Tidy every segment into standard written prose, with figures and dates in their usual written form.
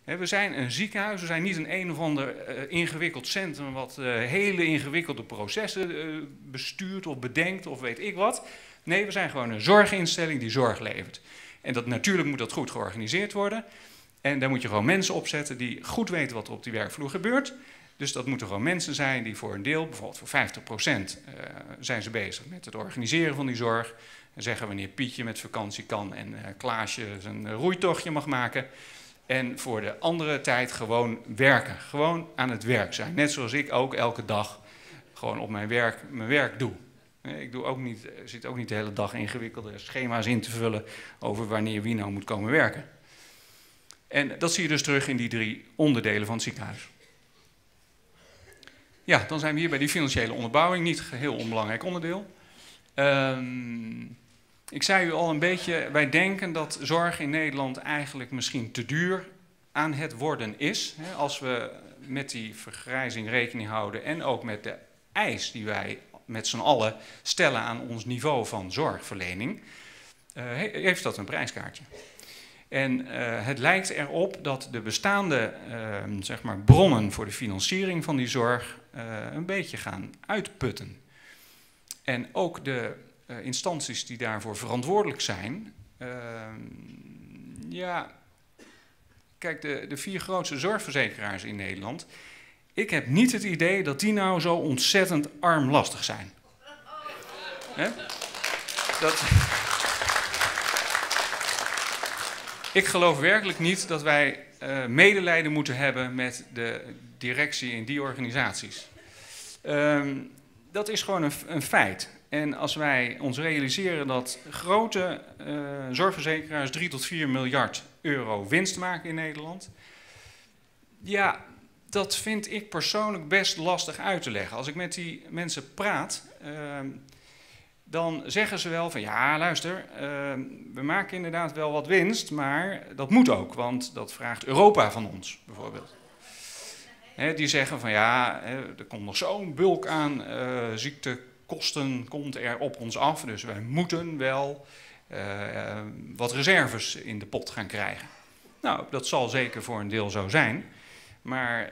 We zijn een ziekenhuis, we zijn niet een of ander ingewikkeld centrum wat hele ingewikkelde processen bestuurt of bedenkt of weet ik wat. Nee, we zijn gewoon een zorginstelling die zorg levert. En natuurlijk moet dat goed georganiseerd worden. En daar moet je gewoon mensen opzetten die goed weten wat er op die werkvloer gebeurt. Dus dat moeten gewoon mensen zijn die voor een deel, bijvoorbeeld voor 50%, zijn ze bezig met het organiseren van die zorg. En zeggen wanneer Pietje met vakantie kan en Klaasje zijn roeitochtje mag maken. En voor de andere tijd gewoon werken. Gewoon aan het werk zijn. Net zoals ik ook elke dag gewoon op mijn werk doe. Ik zit ook niet de hele dag ingewikkelde schema's in te vullen over wanneer wie nou moet komen werken. En dat zie je dus terug in die 3 onderdelen van het ziekenhuis. Ja, dan zijn we hier bij die financiële onderbouwing. Niet een heel onbelangrijk onderdeel. Ik zei u al een beetje, wij denken dat zorg in Nederland eigenlijk misschien te duur aan het worden is. Als we met die vergrijzing rekening houden en ook met de eis die wij met z'n allen stellen aan ons niveau van zorgverlening, heeft dat een prijskaartje. En het lijkt erop dat de bestaande zeg maar bronnen voor de financiering van die zorg een beetje gaan uitputten. En ook de instanties die daarvoor verantwoordelijk zijn, ja, kijk, de 4 grootste zorgverzekeraars in Nederland, ik heb niet het idee dat die nou zo ontzettend armlastig zijn. Ik geloof werkelijk niet dat wij medelijden moeten hebben met de directie in die organisaties. Dat is gewoon een feit. En als wij ons realiseren dat grote zorgverzekeraars 3 tot 4 miljard euro winst maken in Nederland, ja, dat vind ik persoonlijk best lastig uit te leggen. Als ik met die mensen praat, dan zeggen ze wel van ja, luister, we maken inderdaad wel wat winst, maar dat moet ook, want dat vraagt Europa van ons, bijvoorbeeld. Die zeggen van ja, er komt nog zo'n bulk aan ziektekosten komt er op ons af, dus wij moeten wel wat reserves in de pot gaan krijgen. Nou, dat zal zeker voor een deel zo zijn, maar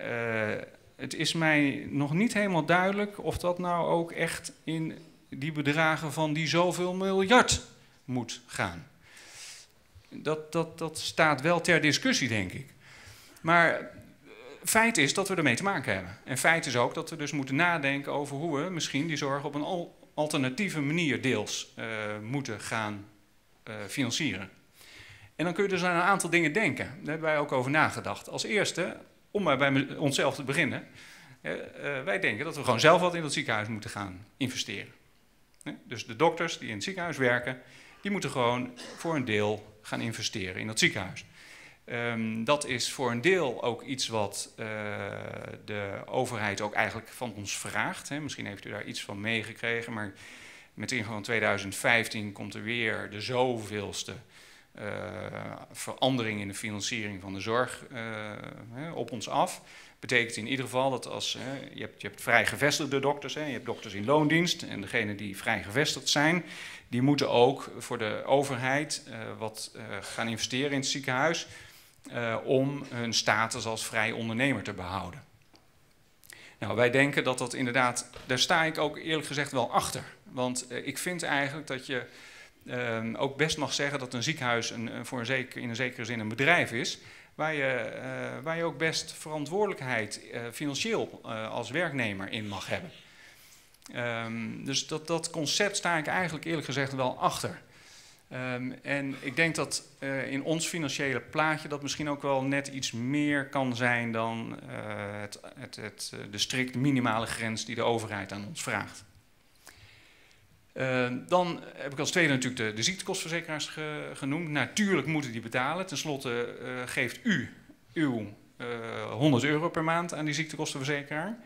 het is mij nog niet helemaal duidelijk of dat nou ook echt in die bedragen van die zoveel miljard moet gaan. Dat staat wel ter discussie, denk ik. Maar feit is dat we ermee te maken hebben. En feit is ook dat we dus moeten nadenken over hoe we misschien die zorg op een alternatieve manier deels moeten gaan financieren. En dan kun je dus aan een aantal dingen denken. Daar hebben wij ook over nagedacht. Als eerste, om maar bij onszelf te beginnen, wij denken dat we gewoon zelf wat in dat ziekenhuis moeten gaan investeren. Dus de dokters die in het ziekenhuis werken, die moeten gewoon voor een deel gaan investeren in dat ziekenhuis. Dat is voor een deel ook iets wat de overheid ook eigenlijk van ons vraagt. Misschien heeft u daar iets van meegekregen, maar met ingang van 2015 komt er weer de zoveelste verandering in de financiering van de zorg op ons af. Betekent in ieder geval dat als je hebt vrij gevestigde dokters, je hebt dokters in loondienst en degenen die vrij gevestigd zijn, die moeten ook voor de overheid wat gaan investeren in het ziekenhuis om hun status als vrij ondernemer te behouden. Nou, wij denken dat dat inderdaad, daar sta ik ook eerlijk gezegd wel achter. Want ik vind eigenlijk dat je ook best mag zeggen dat een ziekenhuis in een zekere zin een bedrijf is, waar je ook best verantwoordelijkheid financieel als werknemer in mag hebben. Dus dat concept sta ik eigenlijk eerlijk gezegd wel achter. En ik denk dat in ons financiële plaatje dat misschien ook wel net iets meer kan zijn dan de strikt minimale grens die de overheid aan ons vraagt. Dan heb ik als tweede natuurlijk de ziektekostenverzekeraars genoemd. Natuurlijk moeten die betalen. Ten slotte geeft u uw 100 euro per maand aan die ziektekostenverzekeraar.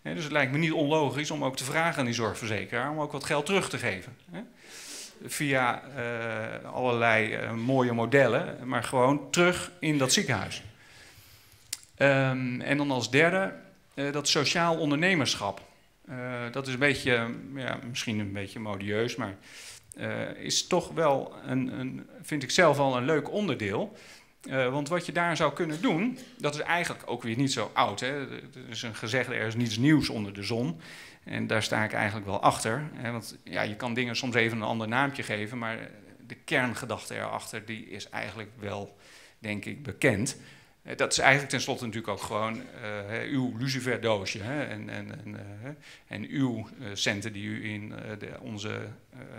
Dus het lijkt me niet onlogisch om ook te vragen aan die zorgverzekeraar om ook wat geld terug te geven. Via allerlei mooie modellen, maar gewoon terug in dat ziekenhuis. En dan als derde dat sociaal ondernemerschap. Dat is een beetje, ja, misschien een beetje modieus, maar is toch wel vind ik zelf al een leuk onderdeel. Want wat je daar zou kunnen doen, dat is eigenlijk ook weer niet zo oud. Hè? Er is een gezegde, er is niets nieuws onder de zon. En daar sta ik eigenlijk wel achter. Hè? Want ja, je kan dingen soms even een ander naampje geven, maar de kerngedachte erachter, die is eigenlijk wel, denk ik, bekend. Dat is eigenlijk tenslotte natuurlijk ook gewoon uw luciferdoosje en uw centen die u in onze,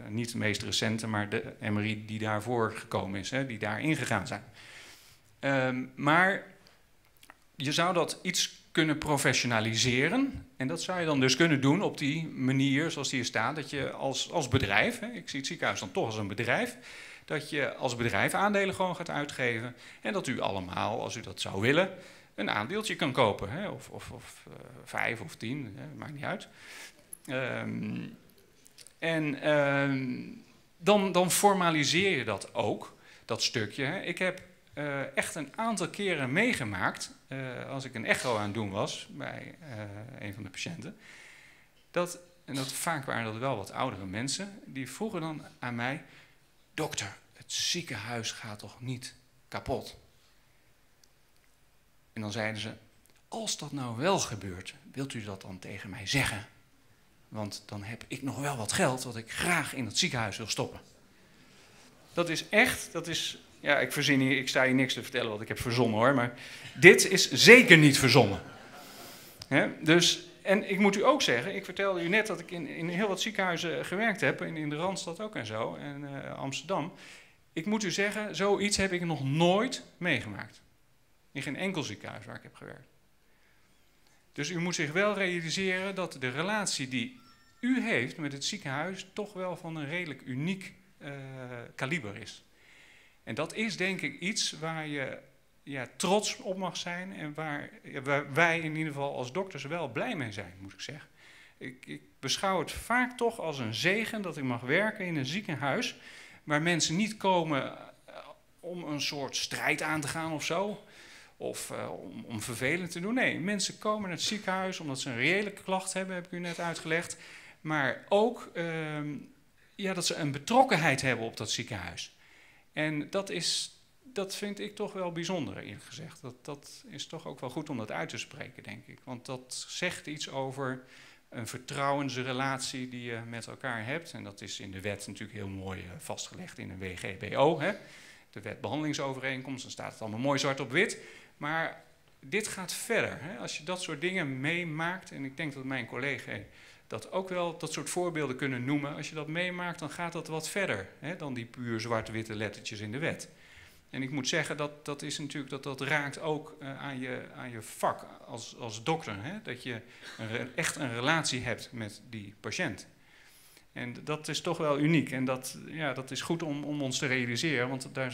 niet de meest recente, maar de MRI die daarvoor gekomen is, die daar ingegaan zijn. Maar je zou dat iets kunnen professionaliseren en dat zou je dan dus kunnen doen op die manier zoals die hier staat, dat je als bedrijf, ik zie het ziekenhuis dan toch als een bedrijf, dat je als bedrijf aandelen gewoon gaat uitgeven en dat u allemaal, als u dat zou willen, een aandeeltje kan kopen. Of 5 of 10, maakt niet uit. Dan formaliseer je dat ook, dat stukje. Ik heb echt een aantal keren meegemaakt, als ik een echo aan het doen was bij een van de patiënten, en vaak waren dat wel wat oudere mensen, die vroegen dan aan mij: dokter, het ziekenhuis gaat toch niet kapot? En dan zeiden ze: als dat nou wel gebeurt, wilt u dat dan tegen mij zeggen? Want dan heb ik nog wel wat geld wat ik graag in het ziekenhuis wil stoppen. Dat is echt, ja, ik sta hier niks te vertellen wat ik heb verzonnen hoor, maar dit is zeker niet verzonnen. Dus, en ik moet u ook zeggen, ik vertelde u net dat ik in heel wat ziekenhuizen gewerkt heb, in de Randstad ook en zo, en Amsterdam. Ik moet u zeggen, zoiets heb ik nog nooit meegemaakt. In geen enkel ziekenhuis waar ik heb gewerkt. Dus u moet zich wel realiseren dat de relatie die u heeft met het ziekenhuis toch wel van een redelijk uniek kaliber is. En dat is denk ik iets waar je trots op mag zijn en waar wij in ieder geval als dokters wel blij mee zijn, moet ik zeggen. Ik beschouw het vaak toch als een zegen dat ik mag werken in een ziekenhuis waar mensen niet komen om een soort strijd aan te gaan of zo. Of om vervelend te doen. Nee, mensen komen naar het ziekenhuis omdat ze een reële klacht hebben, heb ik u net uitgelegd. Maar ook dat ze een betrokkenheid hebben op dat ziekenhuis. En dat vind ik toch wel bijzonder, eerlijk gezegd. Dat is toch ook wel goed om dat uit te spreken, denk ik. Want dat zegt iets over een vertrouwensrelatie die je met elkaar hebt. En dat is in de wet natuurlijk heel mooi vastgelegd in een WGBO. De wet behandelingsovereenkomst, dan staat het allemaal mooi zwart op wit. Maar dit gaat verder. Als je dat soort dingen meemaakt, en ik denk dat mijn collega dat ook wel dat soort voorbeelden kunnen noemen. Als je dat meemaakt, dan gaat dat wat verder dan die puur zwart-witte lettertjes in de wet. En ik moet zeggen, dat raakt ook aan je vak als dokter. Dat je echt een relatie hebt met die patiënt. En dat is toch wel uniek. En dat is goed om ons te realiseren, want daar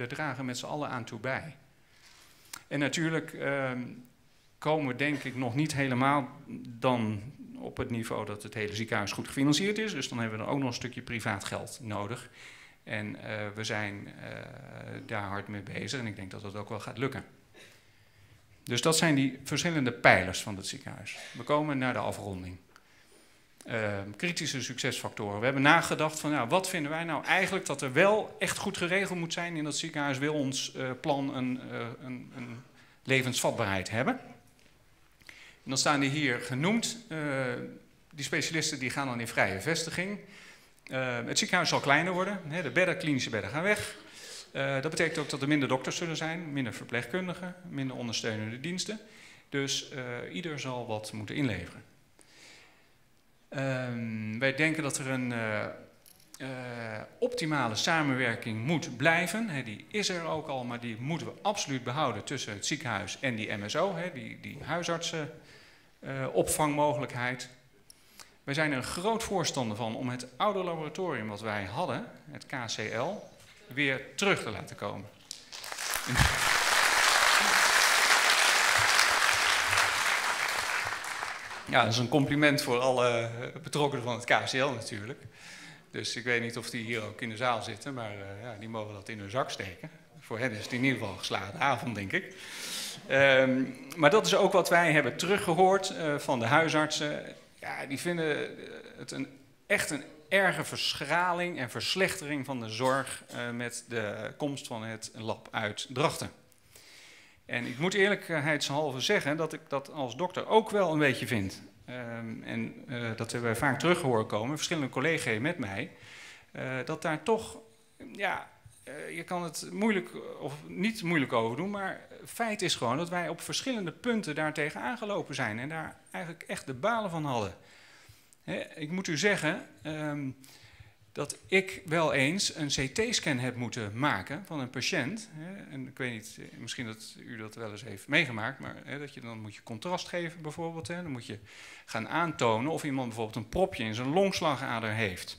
dragen we met z'n allen aan toe bij. En natuurlijk komen we denk ik nog niet helemaal dan op het niveau dat het hele ziekenhuis goed gefinancierd is. Dus dan hebben we er ook nog een stukje privaat geld nodig. En we zijn daar hard mee bezig en ik denk dat dat ook wel gaat lukken. Dus dat zijn die verschillende pijlers van het ziekenhuis. We komen naar de afronding. Kritische succesfactoren. We hebben nagedacht van wat vinden wij nou eigenlijk dat er wel echt goed geregeld moet zijn in dat ziekenhuis. Wil ons plan een levensvatbaarheid hebben? En dan staan die hier genoemd. Die specialisten die gaan dan in vrije vestiging. Het ziekenhuis zal kleiner worden. De klinische bedden gaan weg. Dat betekent ook dat er minder dokters zullen zijn, minder verpleegkundigen, minder ondersteunende diensten. Dus ieder zal wat moeten inleveren. Wij denken dat er een optimale samenwerking moet blijven. Die is er ook al, maar die moeten we absoluut behouden tussen het ziekenhuis en die MSO, die huisartsenopvangmogelijkheid. Wij zijn er een groot voorstander van om het oude laboratorium wat wij hadden, het KCL, weer terug te laten komen. Ja, dat is een compliment voor alle betrokkenen van het KCL natuurlijk. Dus ik weet niet of die hier ook in de zaal zitten, maar die mogen dat in hun zak steken. Voor hen is het in ieder geval een geslaagde avond, denk ik. Maar dat is ook wat wij hebben teruggehoord van de huisartsen. Ja, die vinden het echt een erge verschraling en verslechtering van de zorg met de komst van het lab uit Drachten. En ik moet eerlijkheidshalve zeggen dat ik dat als dokter ook wel een beetje vind. Dat hebben wij vaak terug horen komen, verschillende collega's met mij, dat daar toch, ja, je kan het moeilijk of niet moeilijk over doen, maar feit is gewoon dat wij op verschillende punten daartegen aangelopen zijn en daar eigenlijk echt de balen van hadden. Ik moet u zeggen dat ik wel eens een CT-scan heb moeten maken van een patiënt. En ik weet niet, misschien dat u dat wel eens heeft meegemaakt, maar dat je dan moet je contrast geven bijvoorbeeld. Dan moet je gaan aantonen of iemand bijvoorbeeld een propje in zijn longslagader heeft.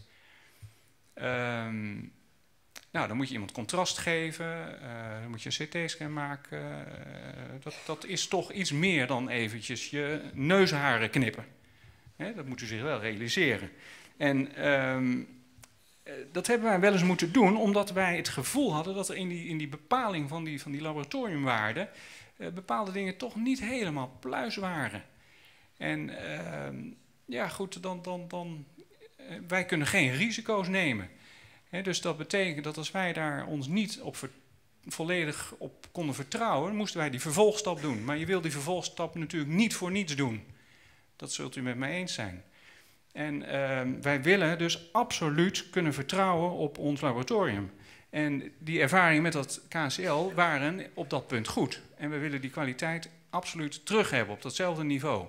Nou, dan moet je iemand contrast geven, dan moet je een CT-scan maken. Dat is toch iets meer dan eventjes je neusharen knippen. Dat moet u zich wel realiseren. En dat hebben wij wel eens moeten doen, omdat wij het gevoel hadden dat er in die bepaling van die laboratoriumwaarden bepaalde dingen toch niet helemaal pluis waren. En ja goed, wij kunnen geen risico's nemen. Dus dat betekent dat als wij daar ons niet volledig op konden vertrouwen, moesten wij die vervolgstap doen. Maar je wil die vervolgstap natuurlijk niet voor niets doen. Dat zult u met mij eens zijn. En wij willen dus absoluut kunnen vertrouwen op ons laboratorium. En die ervaringen met dat KCL waren op dat punt goed. En we willen die kwaliteit absoluut terug hebben op datzelfde niveau.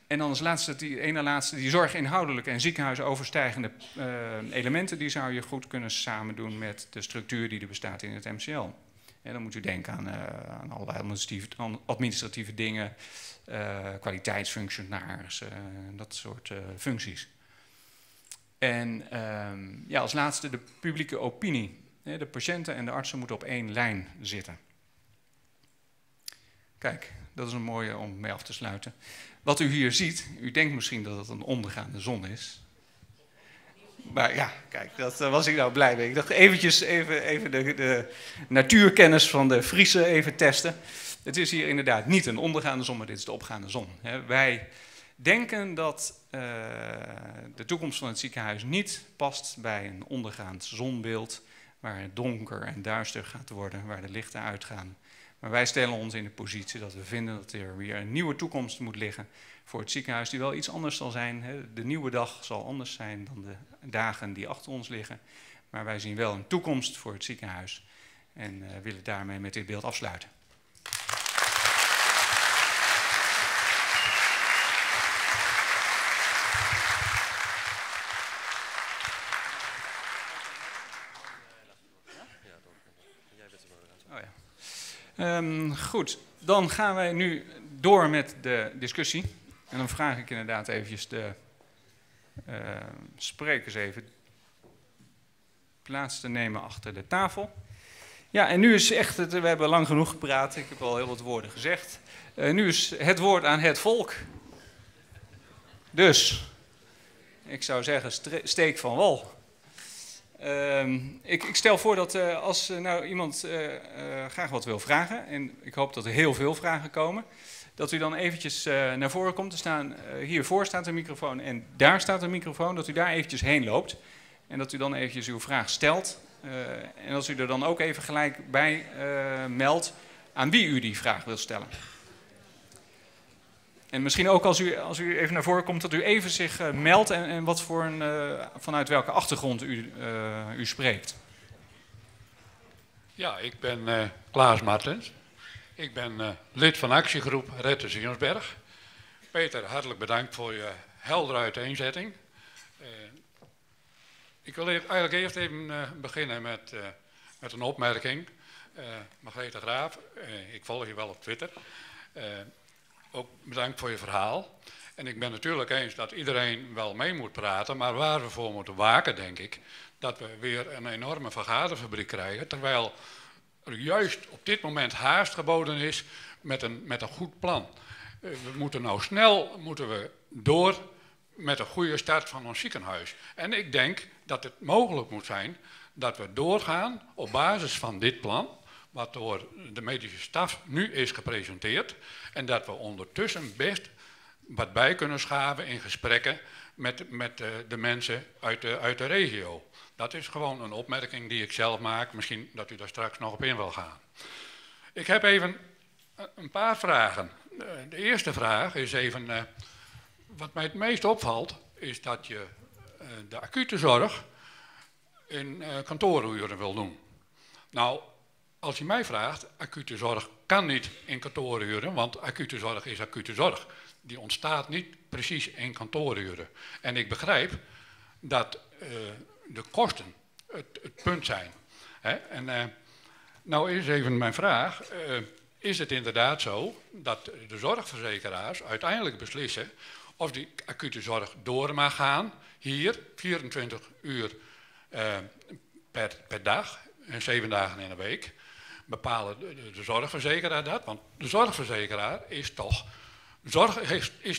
En dan als laatste, die zorginhoudelijke en ziekenhuisoverstijgende elementen, die zou je goed kunnen samen doen met de structuur die er bestaat in het MCL. En dan moet u denken aan allerlei administratieve dingen, kwaliteitsfunctionaris, dat soort functies. En ja, als laatste de publieke opinie. De patiënten en de artsen moeten op één lijn zitten. Kijk, dat is een mooie om mee af te sluiten. Wat u hier ziet, u denkt misschien dat het een ondergaande zon is. Maar ja, kijk, dat was ik nou blij mee. Ik dacht eventjes even de natuurkennis van de Friese even testen. Het is hier inderdaad niet een ondergaande zon, maar dit is de opgaande zon. Wij denken dat de toekomst van het ziekenhuis niet past bij een ondergaand zonbeeld, waar het donker en duister gaat worden, waar de lichten uitgaan. Maar wij stellen ons in de positie dat we vinden dat er weer een nieuwe toekomst moet liggen voor het ziekenhuis, die wel iets anders zal zijn. De nieuwe dag zal anders zijn dan de dagen die achter ons liggen. Maar wij zien wel een toekomst voor het ziekenhuis en willen daarmee met dit beeld afsluiten. Goed, dan gaan wij nu door met de discussie. En dan vraag ik inderdaad eventjes de sprekers even plaats te nemen achter de tafel. Ja, en nu is echt, we hebben lang genoeg gepraat, ik heb al heel wat woorden gezegd. Nu is het woord aan het volk. Dus, ik zou zeggen, steek van wal. Ik stel voor dat als nou iemand graag wat wil vragen, en ik hoop dat er heel veel vragen komen, dat u dan eventjes naar voren komt te staan. Hiervoor staat een microfoon en daar staat een microfoon, dat u daar eventjes heen loopt. En dat u dan eventjes uw vraag stelt. En als u er dan ook even gelijk bij meldt aan wie u die vraag wil stellen. En misschien ook als u even naar voren komt, dat u even zich meldt en wat voor vanuit welke achtergrond u spreekt. Ja, ik ben Klaas Martens. Ik ben lid van actiegroep Red de Zionsberg. Peter, hartelijk bedankt voor je heldere uiteenzetting. Ik wil eigenlijk eerst even beginnen met een opmerking. Margrethe Graaf, ik volg je wel op Twitter. Ook bedankt voor je verhaal. En ik ben natuurlijk eens dat iedereen wel mee moet praten, maar waar we voor moeten waken, denk ik, dat we weer een enorme vergaderfabriek krijgen, terwijl er juist op dit moment haast geboden is met een goed plan. We moeten nou snel door met een goede start van ons ziekenhuis. En ik denk dat het mogelijk moet zijn dat we doorgaan op basis van dit plan, wat door de medische staf nu is gepresenteerd, en dat we ondertussen best wat bij kunnen schaven in gesprekken met de mensen uit de regio. Dat is gewoon een opmerking die ik zelf maak. Misschien dat u daar straks nog op in wil gaan. Ik heb even een paar vragen. De eerste vraag is even, wat mij het meest opvalt, is dat je de acute zorg in kantooruren wil doen. Nou, als je mij vraagt, acute zorg kan niet in kantooruren, want acute zorg is acute zorg. Die ontstaat niet precies in kantooruren. En ik begrijp dat de kosten het punt zijn. Hè? En nou is even mijn vraag, is het inderdaad zo dat de zorgverzekeraars uiteindelijk beslissen of die acute zorg door mag gaan, hier 24 uur per dag en 7 dagen in een week, bepalen de zorgverzekeraar dat, want de zorgverzekeraar is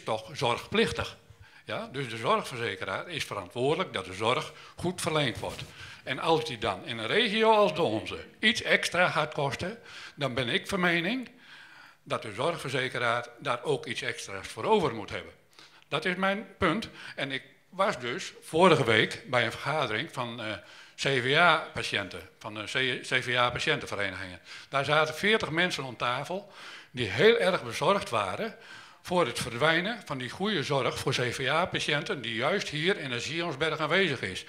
toch zorgplichtig. Ja? Dus de zorgverzekeraar is verantwoordelijk dat de zorg goed verleend wordt. En als die dan in een regio als de onze iets extra gaat kosten, dan ben ik van mening dat de zorgverzekeraar daar ook iets extra's voor over moet hebben. Dat is mijn punt. En ik was dus vorige week bij een vergadering van CVA-patiënten, van de CVA-patiëntenverenigingen. Daar zaten 40 mensen om tafel die heel erg bezorgd waren voor het verdwijnen van die goede zorg voor CVA-patiënten die juist hier in de Zionsberg aanwezig is.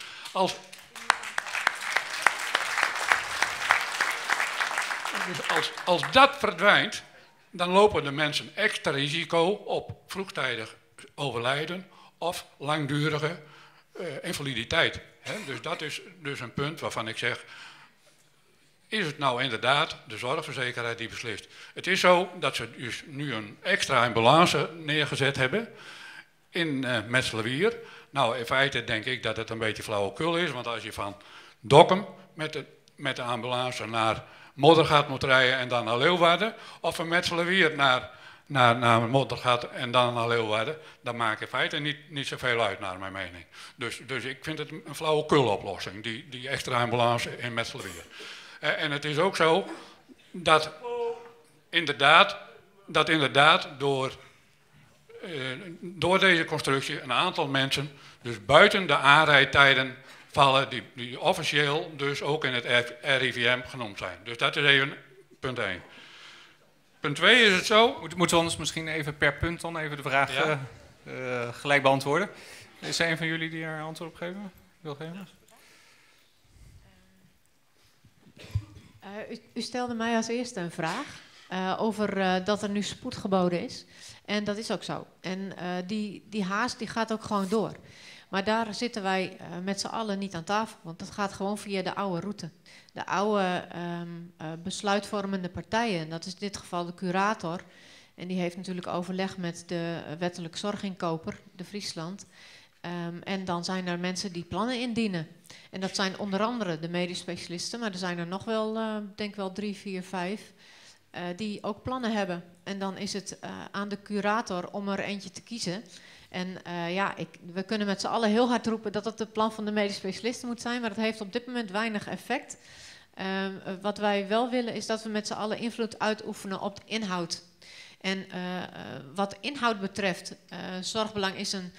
Als dat verdwijnt, dan lopen de mensen extra risico op vroegtijdig overlijden of langdurige invaliditeit. Dus dat is dus een punt waarvan ik zeg, is het nou inderdaad de zorgverzekeraar die beslist? Het is zo dat ze dus nu een extra ambulance neergezet hebben in Metselwier. Nou, in feite denk ik dat het een beetje flauwekul is, want als je van Dokkum met de ambulance naar Moddergat moet rijden en dan naar Leeuwarden, of van Metselwier naar Moddergat en dan naar Leeuwarden, dan maakt in feite niet zoveel uit naar mijn mening. Dus ik vind het een flauwekul oplossing, die extra ambulance in Metselwier. En het is ook zo dat inderdaad door deze constructie een aantal mensen dus buiten de aanrijdtijden vallen die officieel dus ook in het RIVM genoemd zijn. Dus dat is even punt 1. Punt 2 is het zo. Moeten we ons misschien even per punt dan even de vraag gelijk beantwoorden? Is er een van jullie die er antwoord op wil geven? U stelde mij als eerste een vraag over dat er nu spoed geboden is. En dat is ook zo. En die haast die gaat ook gewoon door. Maar daar zitten wij met z'n allen niet aan tafel, want dat gaat gewoon via de oude route. De oude besluitvormende partijen, en dat is in dit geval de curator. En die heeft natuurlijk overleg met de wettelijk zorginkoper, de Friesland. En dan zijn er mensen die plannen indienen. En dat zijn onder andere de medisch specialisten, maar er zijn er nog wel, denk wel 3, 4, 5... die ook plannen hebben. En dan is het aan de curator om er eentje te kiezen. En we kunnen met z'n allen heel hard roepen dat het het plan van de medisch specialisten moet zijn, maar dat heeft op dit moment weinig effect. Wat wij wel willen is dat we met z'n allen invloed uitoefenen op de inhoud. En wat inhoud betreft, Zorgbelang is een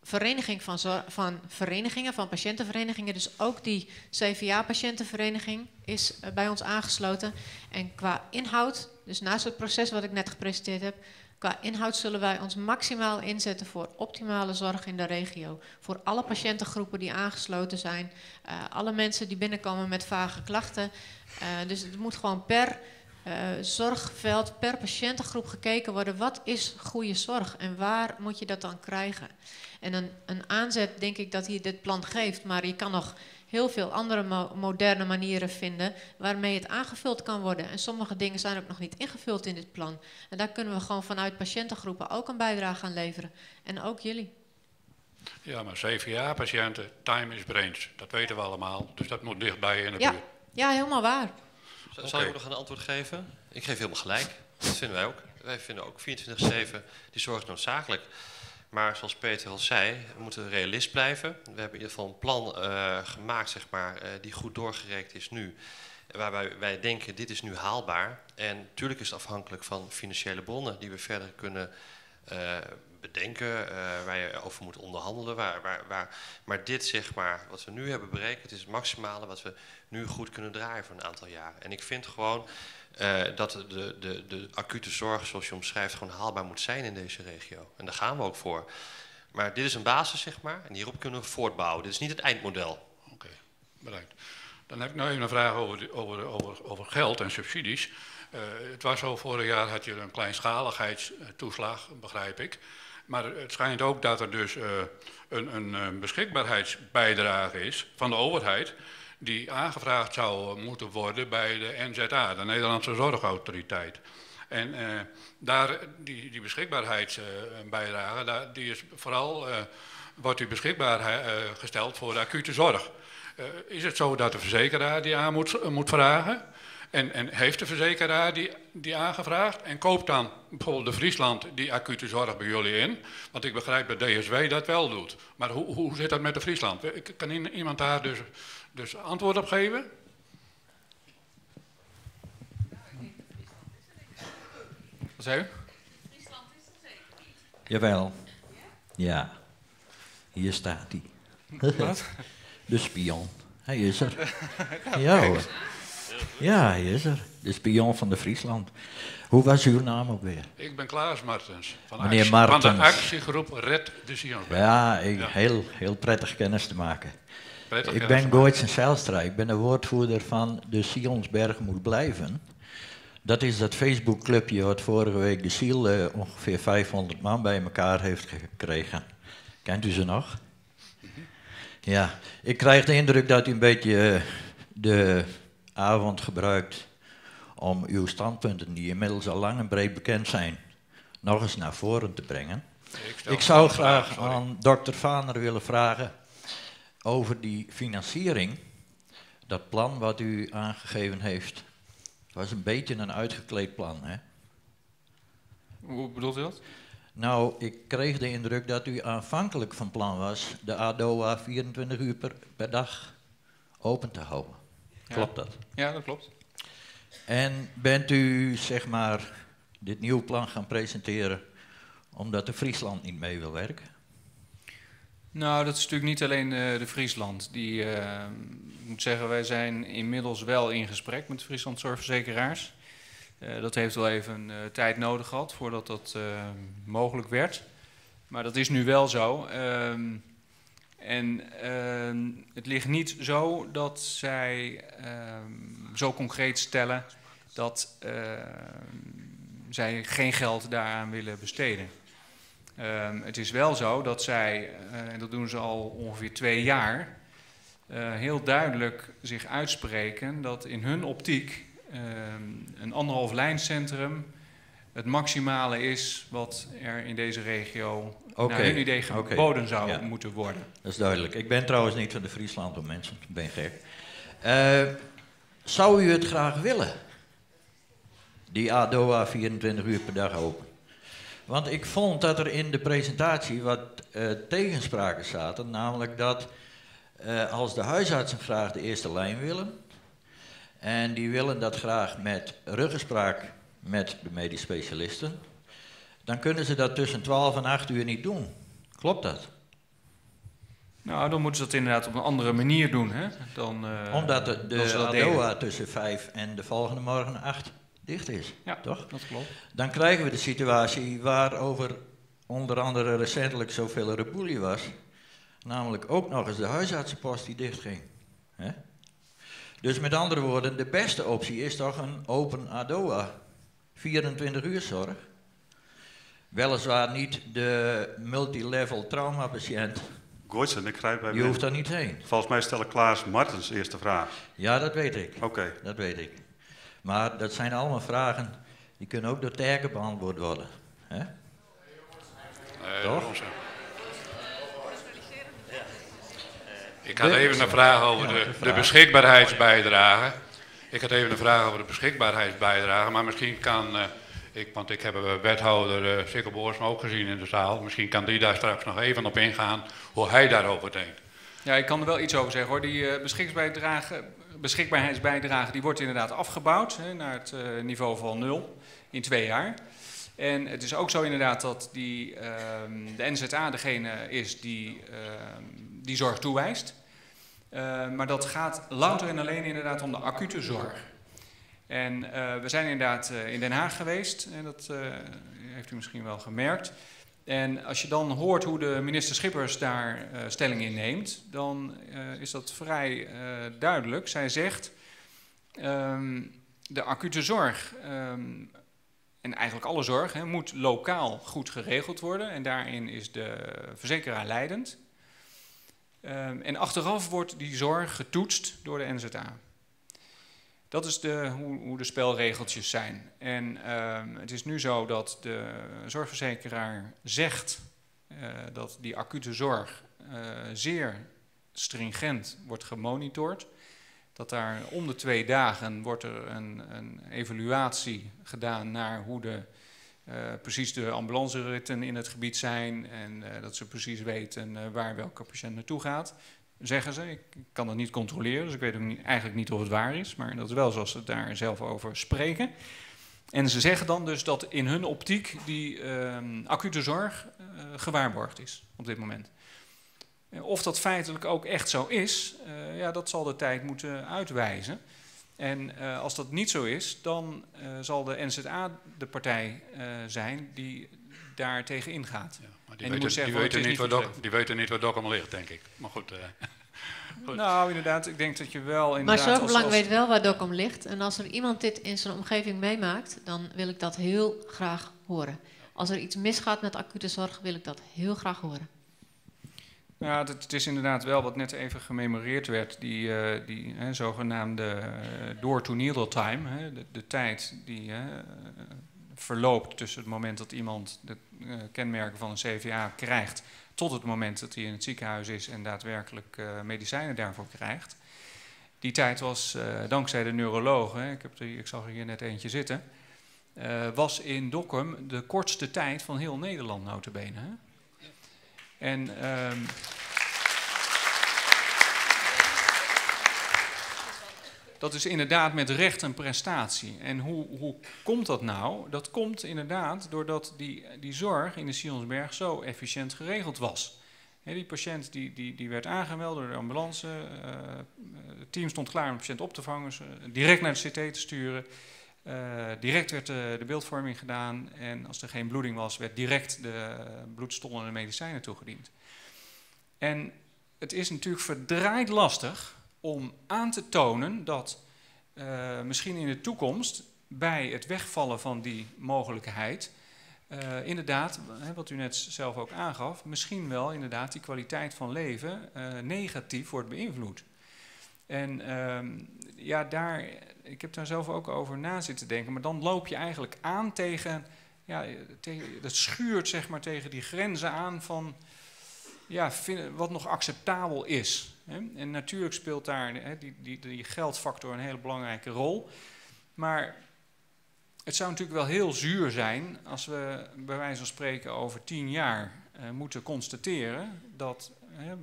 vereniging van verenigingen, van patiëntenverenigingen. Dus ook die CVA-patiëntenvereniging is bij ons aangesloten. En qua inhoud, dus naast het proces wat ik net gepresenteerd heb, qua inhoud zullen wij ons maximaal inzetten voor optimale zorg in de regio. Voor alle patiëntengroepen die aangesloten zijn. Alle mensen die binnenkomen met vage klachten. Dus het moet gewoon per zorgveld, per patiëntengroep gekeken worden. Wat is goede zorg en waar moet je dat dan krijgen? En een aanzet denk ik dat hier dit plan geeft. Maar je kan nog heel veel andere moderne manieren vinden waarmee het aangevuld kan worden. En sommige dingen zijn ook nog niet ingevuld in dit plan. En daar kunnen we gewoon vanuit patiëntengroepen ook een bijdrage aan leveren. En ook jullie. Ja, maar CVA-patiënten, time is brains. Dat weten we allemaal. Dus dat moet dichtbij in de buurt. Ja, helemaal waar. Zal ik nog een antwoord geven? Ik geef helemaal gelijk. Dat vinden wij ook. Wij vinden ook 24/7 die zorg noodzakelijk. Maar zoals Peter al zei, we moeten realist blijven. We hebben in ieder geval een plan gemaakt, zeg maar, die goed doorgereikt is nu. Waarbij wij denken, dit is nu haalbaar. En natuurlijk is het afhankelijk van financiële bronnen die we verder kunnen bedenken, waar je over moet onderhandelen. Maar dit, zeg maar, wat we nu hebben berekend, is het maximale wat we nu goed kunnen draaien voor een aantal jaren. En ik vind gewoon dat de acute zorg, zoals je omschrijft, gewoon haalbaar moet zijn in deze regio. En daar gaan we ook voor. Maar dit is een basis, zeg maar, en hierop kunnen we voortbouwen. Dit is niet het eindmodel. Oké, bedankt. Dan heb ik nog even een vraag over geld en subsidies. Het was zo, vorig jaar had je een kleinschaligheidstoeslag, begrijp ik. Maar het schijnt ook dat er dus een beschikbaarheidsbijdrage is van de overheid, die aangevraagd zou moeten worden bij de NZA, de Nederlandse Zorgautoriteit. En die beschikbaarheidsbijdrage, die is vooral, wordt die beschikbaar gesteld voor de acute zorg. Is het zo dat de verzekeraar die aan moet vragen? En heeft de verzekeraar die aangevraagd? En koopt dan bijvoorbeeld de Friesland die acute zorg bij jullie in? Want ik begrijp dat DSW dat wel doet. Maar hoe zit dat met de Friesland? Kan iemand daar dus antwoord op geven? Wat zei u? Friesland is er zeker niet. Jawel. Ja. Hier staat hij. Wat? De spion. Hij is er. Ja hoor. Ja, hij is er. De spion van de Friesland. Hoe was uw naam ook weer? Ik ben Klaas Martens. Meneer Van Martens. de actiegroep Red de Sionsberg. Ja, heel prettig kennis te maken. Prettig Ik kennis ben te maken. Gooits en Zijlstra. Ik ben de woordvoerder van de Sionsberg moet blijven. Dat is dat Facebookclubje wat vorige week de Siel ongeveer 500 man bij elkaar heeft gekregen. Kent u ze nog? Ja, ik krijg de indruk dat u een beetje de avond gebruikt om uw standpunten, die inmiddels al lang en breed bekend zijn, nog eens naar voren te brengen. Ik zou graag aan dokter Vaner willen vragen over die financiering. Dat plan wat u aangegeven heeft, was een beetje een uitgekleed plan, hè? Hoe bedoelt u dat? Nou, ik kreeg de indruk dat u aanvankelijk van plan was de ADOA 24 uur per dag open te houden. Klopt dat? Ja, dat klopt. En bent u, zeg maar, dit nieuwe plan gaan presenteren omdat de Friesland niet mee wil werken? Nou, dat is natuurlijk niet alleen de Friesland. Ik moet zeggen, wij zijn inmiddels wel in gesprek met de Friesland Zorgverzekeraars. Dat heeft wel even tijd nodig gehad voordat dat mogelijk werd. Maar dat is nu wel zo. Het ligt niet zo dat zij zo concreet stellen dat zij geen geld daaraan willen besteden. Het is wel zo dat zij, en dat doen ze al ongeveer 2 jaar, heel duidelijk zich uitspreken dat in hun optiek een 1,5 lijncentrum het maximale is wat er in deze regio naar hun idee geboden zou moeten worden. Dat is duidelijk. Ik ben trouwens niet van de Friesland om mensen, ik ben gek. Zou u het graag willen? Die ADOA 24 uur per dag open. Want ik vond dat er in de presentatie wat tegenspraken zaten, namelijk dat als de huisartsen graag de eerste lijn willen, en die willen dat graag met ruggespraak met de medisch specialisten, dan kunnen ze dat tussen 12 en 8 uur niet doen. Klopt dat? Nou, dan moeten ze dat inderdaad op een andere manier doen, hè? Omdat de ADOA tussen 5 en de volgende morgen 8 dicht is, ja, toch? Dat klopt. Dan krijgen we de situatie waarover onder andere recentelijk zoveel reboelie was, namelijk ook nog eens de huisartsenpost die dicht ging. Hè? Dus met andere woorden, de beste optie is toch een open ADOA, 24 uur zorg. Weliswaar niet de multilevel traumapatiënt. Gooitsen, ik grijp bij Je hoeft daar niet heen. Volgens mij stellen Klaas Martens eerste vraag. Ja, dat weet ik. Oké. Dat weet ik. Maar dat zijn allemaal vragen die kunnen ook door Terken beantwoord worden. Hè? Toch? Ik had even een vraag over de beschikbaarheidsbijdrage. Maar misschien kan, want ik heb wethouder Sikkel Boersma ook gezien in de zaal, misschien kan die daar straks nog even op ingaan hoe hij daarover denkt. Ja, ik kan er wel iets over zeggen hoor. Die beschikbaarheidsbijdrage die wordt inderdaad afgebouwd naar het niveau van 0 in 2 jaar. En het is ook zo inderdaad dat de NZA degene is die die zorg toewijst. Maar dat gaat louter en alleen inderdaad om de acute zorg. En we zijn inderdaad in Den Haag geweest, en dat heeft u misschien wel gemerkt. En als je dan hoort hoe de minister Schippers daar stelling in neemt, dan is dat vrij duidelijk. Zij zegt, de acute zorg, en eigenlijk alle zorg, moet lokaal goed geregeld worden. En daarin is de verzekeraar leidend. En achteraf wordt die zorg getoetst door de NZA. Dat is hoe de spelregeltjes zijn. En het is nu zo dat de zorgverzekeraar zegt dat die acute zorg zeer stringent wordt gemonitord. Dat daar om de 2 dagen wordt er een evaluatie gedaan naar hoe precies de ambulanceritten in het gebied zijn. En dat ze precies weten waar welke patiënt naartoe gaat. Zeggen ze, ik kan dat niet controleren, dus ik weet ook eigenlijk niet of het waar is. Maar dat is wel zoals ze daar zelf over spreken. En ze zeggen dan dus dat in hun optiek die acute zorg gewaarborgd is op dit moment. Of dat feitelijk ook echt zo is, ja, dat zal de tijd moeten uitwijzen. En als dat niet zo is, dan zal de NZA de partij zijn die daar tegen ingaat. Ja, maar die weten niet waar Dokkum ligt, denk ik. Maar goed. Goed. Nou, inderdaad, ik denk dat je wel... Maar Zorgbelang weet wel waar Dokkum ligt. En als er iemand dit in zijn omgeving meemaakt, dan wil ik dat heel graag horen. Als er iets misgaat met acute zorg, wil ik dat heel graag horen. Ja, het is inderdaad wel wat net even gememoreerd werd, die zogenaamde door to needle time, de tijd die verloopt tussen het moment dat iemand de kenmerken van een CVA krijgt, tot het moment dat hij in het ziekenhuis is en daadwerkelijk medicijnen daarvoor krijgt. Die tijd was, dankzij de neurologen, ik zag er hier net eentje zitten, was in Dokkum de kortste tijd van heel Nederland nota bene. En dat is inderdaad met recht een prestatie. En hoe komt dat nou? Dat komt inderdaad doordat die zorg in de Sionsberg zo efficiënt geregeld was. Die patiënt die werd aangemeld door de ambulance. Het team stond klaar om de patiënt op te vangen, direct naar de CT te sturen. Direct werd de beeldvorming gedaan en als er geen bloeding was, werd direct de bloedstollende medicijnen toegediend. En het is natuurlijk verdraaid lastig om aan te tonen dat misschien in de toekomst bij het wegvallen van die mogelijkheid inderdaad, wat u net zelf ook aangaf, misschien wel inderdaad die kwaliteit van leven negatief wordt beïnvloed. En ja, ik heb daar zelf ook over na zitten denken, maar dan loop je eigenlijk aan tegen, dat schuurt zeg maar tegen die grenzen aan van wat nog acceptabel is. En natuurlijk speelt daar die geldfactor een hele belangrijke rol. Maar het zou natuurlijk wel heel zuur zijn als we bij wijze van spreken over 10 jaar moeten constateren dat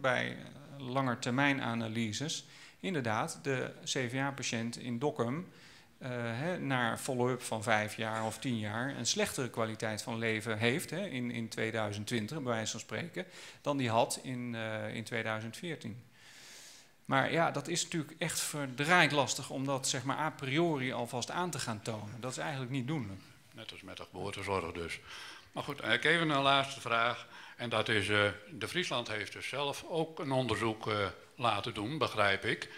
bij langetermijnanalyses inderdaad de CVA-patiënt in Dokkum na follow-up van 5 jaar of 10 jaar een slechtere kwaliteit van leven heeft in 2020, bij wijze van spreken, dan die had in 2014. Maar ja, dat is natuurlijk echt verdraaid lastig om dat zeg maar a priori alvast aan te gaan tonen. Dat is eigenlijk niet doenlijk. Net als met de geboortezorg dus. Maar goed, ik even een laatste vraag. En dat is, de Friesland heeft dus zelf ook een onderzoek laten doen, begrijp ik.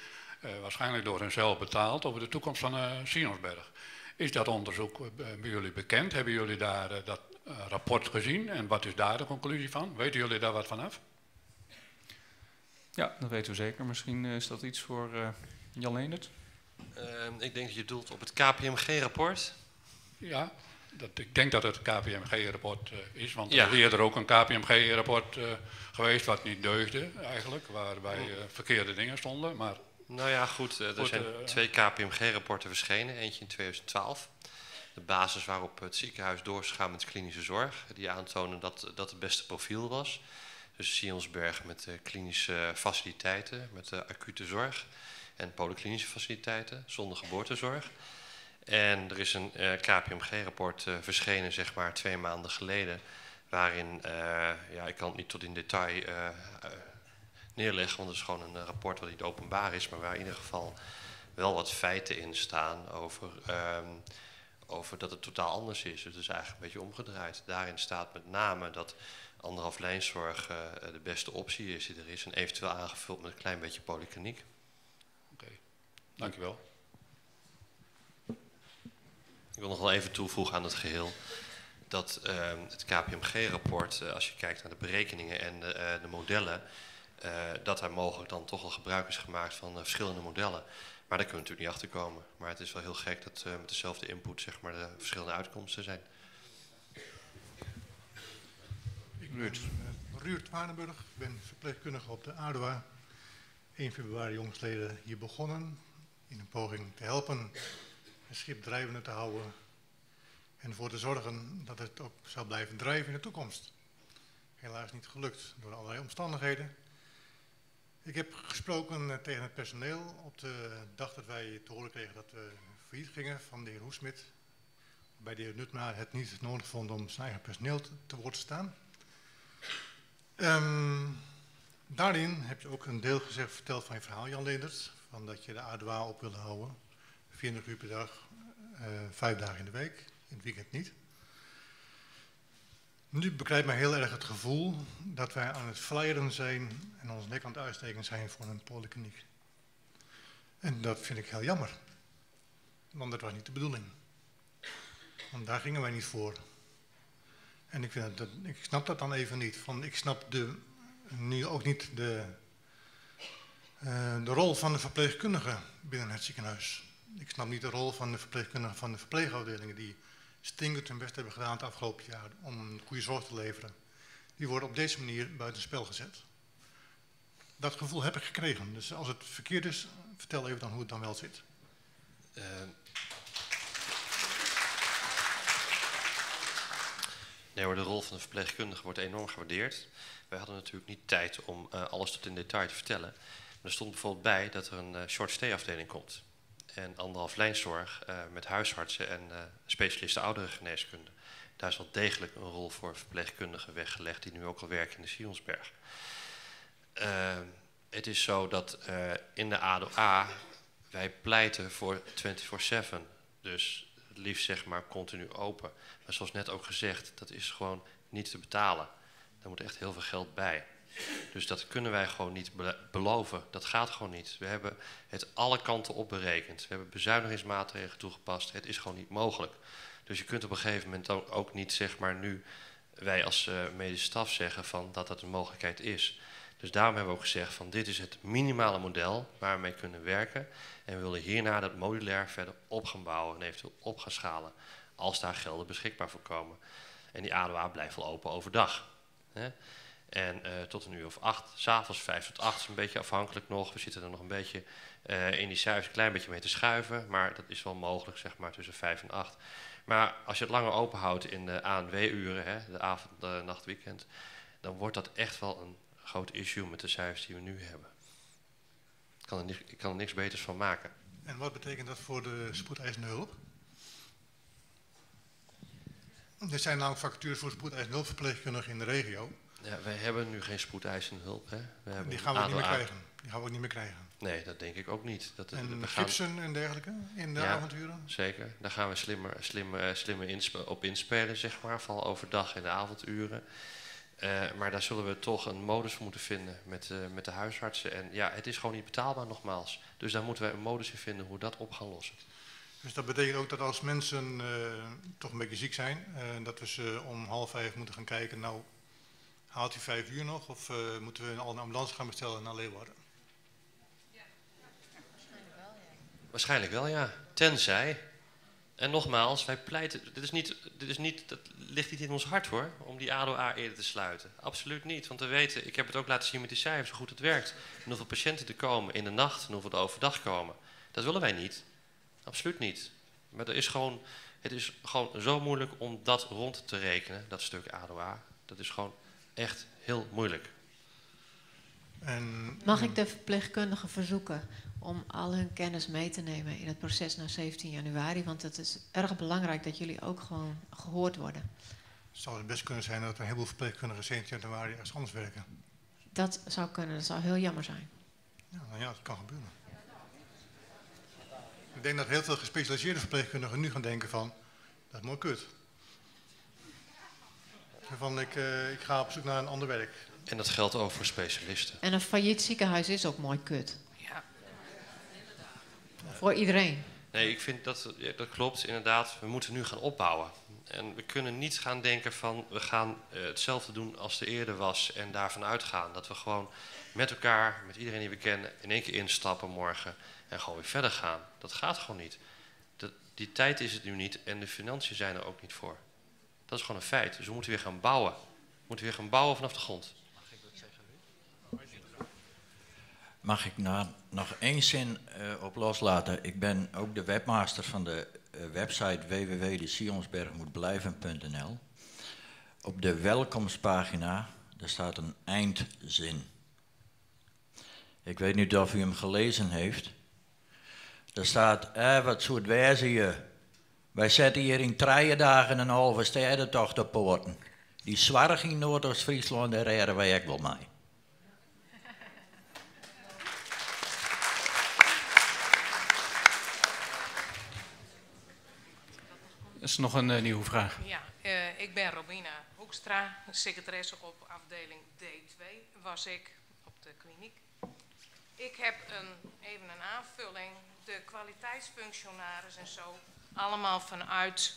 Waarschijnlijk door henzelf betaald, over de toekomst van Sionsberg. Is dat onderzoek bij jullie bekend? Hebben jullie daar dat rapport gezien? En wat is daar de conclusie van? Weten jullie daar wat vanaf? Ja, dat weten we zeker. Misschien is dat iets voor Jan Leendert. Ik denk dat je doelt op het KPMG-rapport. Ja, ik denk dat het KPMG-rapport is, want er is eerder ook een KPMG-rapport geweest wat niet deugde eigenlijk, waarbij verkeerde dingen stonden. Maar nou ja, goed, er zijn 2 KPMG-rapporten verschenen, eentje in 2012. De basis waarop het ziekenhuis door is gegaan met klinische zorg, die aantonen dat dat het beste profiel was. Dus Sionsberg met klinische faciliteiten, met acute zorg en polyklinische faciliteiten zonder geboortezorg. En er is een KPMG-rapport verschenen, zeg maar 2 maanden geleden, waarin, ja, ik kan het niet tot in detail neerleggen, want het is gewoon een rapport wat niet openbaar is, maar waar in ieder geval wel wat feiten in staan over dat het totaal anders is. Dus het is eigenlijk een beetje omgedraaid. Daarin staat met name dat 1,5 lijnzorg de beste optie is die er is en eventueel aangevuld met een klein beetje polykliniek. Oké, dankjewel. Ik wil nog wel even toevoegen aan het geheel dat het KPMG-rapport, als je kijkt naar de berekeningen en de modellen, dat daar mogelijk dan toch wel gebruik is gemaakt van verschillende modellen. Maar daar kunnen we natuurlijk niet achter komen. Maar het is wel heel gek dat met dezelfde input, zeg maar, de verschillende uitkomsten zijn. Ik ben Ruurt Waardenburg, ik ben verpleegkundige op de ADOA. 1 februari jongstleden hier begonnen in een poging te helpen het schip drijvende te houden en ervoor te zorgen dat het ook zou blijven drijven in de toekomst. Helaas niet gelukt door allerlei omstandigheden. Ik heb gesproken tegen het personeel op de dag dat wij te horen kregen dat we failliet gingen van de heer Hoesmit. Bij de heer Nutma het niet nodig vond om zijn eigen personeel te woord te staan. Daarin heb je ook een deel verteld van je verhaal, Jan Leenders, van dat je de ADOA op wilde houden. 24 uur per dag, 5 dagen in de week, in het weekend niet. Nu beklijft mij heel erg het gevoel dat wij aan het flyeren zijn en ons nek aan het uitsteken zijn voor een polykliniek. En dat vind ik heel jammer, want dat was niet de bedoeling. Want daar gingen wij niet voor. En ik snap dat dan even niet. Ik snap nu ook niet de rol van de verpleegkundige binnen het ziekenhuis. Ik snap niet de rol van de verpleegkundigen van de verpleegafdelingen die stinkend hun best hebben gedaan het afgelopen jaar om een goede zorg te leveren. Die worden op deze manier buitenspel gezet. Dat gevoel heb ik gekregen. Dus als het verkeerd is, vertel even dan hoe het dan wel zit. Nee hoor, de rol van de verpleegkundige wordt enorm gewaardeerd. Wij hadden natuurlijk niet tijd om alles tot in detail te vertellen. Maar er stond bijvoorbeeld bij dat er een short stay afdeling komt. En 1,5 lijnzorg met huisartsen en specialisten ouderengeneeskunde. Daar is wel degelijk een rol voor verpleegkundigen weggelegd die nu ook al werken in de Sionsberg. Het is zo dat in de ADOA wij pleiten voor 24/7. Dus het liefst zeg maar continu open. Maar zoals net ook gezegd, dat is gewoon niet te betalen. Daar moet echt heel veel geld bij. Dus dat kunnen wij gewoon niet beloven. Dat gaat gewoon niet. We hebben het alle kanten op berekend. We hebben bezuinigingsmaatregelen toegepast. Het is gewoon niet mogelijk. Dus je kunt op een gegeven moment ook niet, zeg maar, nu wij als medische staf zeggen van dat dat een mogelijkheid is. Dus daarom hebben we ook gezegd van dit is het minimale model waar we mee kunnen werken. En we willen hierna dat modulair verder op gaan bouwen en eventueel op gaan schalen. Als daar gelden beschikbaar voor komen. En die ADOA blijft wel open overdag. Hè? En tot 1 uur of 8, 's avonds 5 tot 8 is een beetje afhankelijk nog. We zitten er nog een beetje in die cijfers een klein beetje mee te schuiven. Maar dat is wel mogelijk, zeg maar, tussen 5 en 8. Maar als je het langer open houdt in de ANW-uren, de avond, de nacht, weekend, dan wordt dat echt wel een groot issue met de cijfers die we nu hebben. Ik kan er niks beters van maken. En wat betekent dat voor de spoedeisende hulp? Er zijn namelijk vacatures voor spoedeisende hulpverpleegkundigen in de regio. Ja, wij hebben nu geen spoedeisende hulp. Hè? Die gaan we niet meer krijgen. Die gaan we ook niet meer krijgen. Nee, dat denk ik ook niet. En gipsen en dergelijke in de avonduren? Zeker. Daar gaan we slimmer op inspelen, zeg maar. Vooral overdag in de avonduren. Maar daar zullen we toch een modus voor moeten vinden met de huisartsen. En ja, het is gewoon niet betaalbaar nogmaals. Dus daar moeten we een modus in vinden hoe we dat op gaan lossen. Dus dat betekent ook dat als mensen toch een beetje ziek zijn, dat we ze om 4:30 moeten gaan kijken, nou, haalt hij 5 uur nog of moeten we al een ambulance gaan bestellen naar Leeuwarden? Ja. Waarschijnlijk wel, ja. Tenzij. En nogmaals, wij pleiten, dat ligt niet in ons hart hoor, om die ADOA eerder te sluiten. Absoluut niet, want we weten, ik heb het ook laten zien met die cijfers, hoe goed het werkt. En hoeveel patiënten er komen in de nacht en hoeveel er overdag komen. Dat willen wij niet. Absoluut niet. Maar het is gewoon zo moeilijk om dat rond te rekenen, dat stuk ADOA. Dat is gewoon echt heel moeilijk. Mag ik de verpleegkundigen verzoeken om al hun kennis mee te nemen in het proces naar 17 januari? Want het is erg belangrijk dat jullie ook gewoon gehoord worden. Zou het best kunnen zijn dat er een heleboel verpleegkundigen 17 januari ergens anders werken? Dat zou kunnen, dat zou heel jammer zijn. Ja, nou ja, dat kan gebeuren. Ik denk dat heel veel gespecialiseerde verpleegkundigen nu gaan denken van, dat is mooi kut. Van, ik ga op zoek naar een ander werk. En dat geldt ook voor specialisten. En een failliet ziekenhuis is ook mooi kut. Ja. Voor iedereen. Nee, ik vind dat klopt inderdaad. We moeten nu gaan opbouwen. En we kunnen niet gaan denken van we gaan hetzelfde doen als er eerder was en daarvan uitgaan. Dat we gewoon met elkaar, met iedereen die we kennen, in één keer instappen morgen en gewoon weer verder gaan. Dat gaat gewoon niet. Die tijd is het nu niet en de financiën zijn er ook niet voor. Dat is gewoon een feit. Dus we moeten weer gaan bouwen. We moeten weer gaan bouwen vanaf de grond. Mag ik nog één zin op loslaten? Ik ben ook de webmaster van de website www.desionsbergmoetblijven.nl. Op de welkomstpagina, daar staat een eindzin. Ik weet niet of u hem gelezen heeft. Daar staat, wat soort wijze je. Wij zetten hier in 3 dagen een halve stedentocht op poorten. Die zwarg in Noordoost-Friesland, daar rijden wij ook wel mee. Dat is nog een nieuwe vraag. Ja, ik ben Robina Hoekstra, secretaresse op afdeling D2 was ik op de kliniek. Ik heb even een aanvulling. De kwaliteitsfunctionaris en zo, allemaal vanuit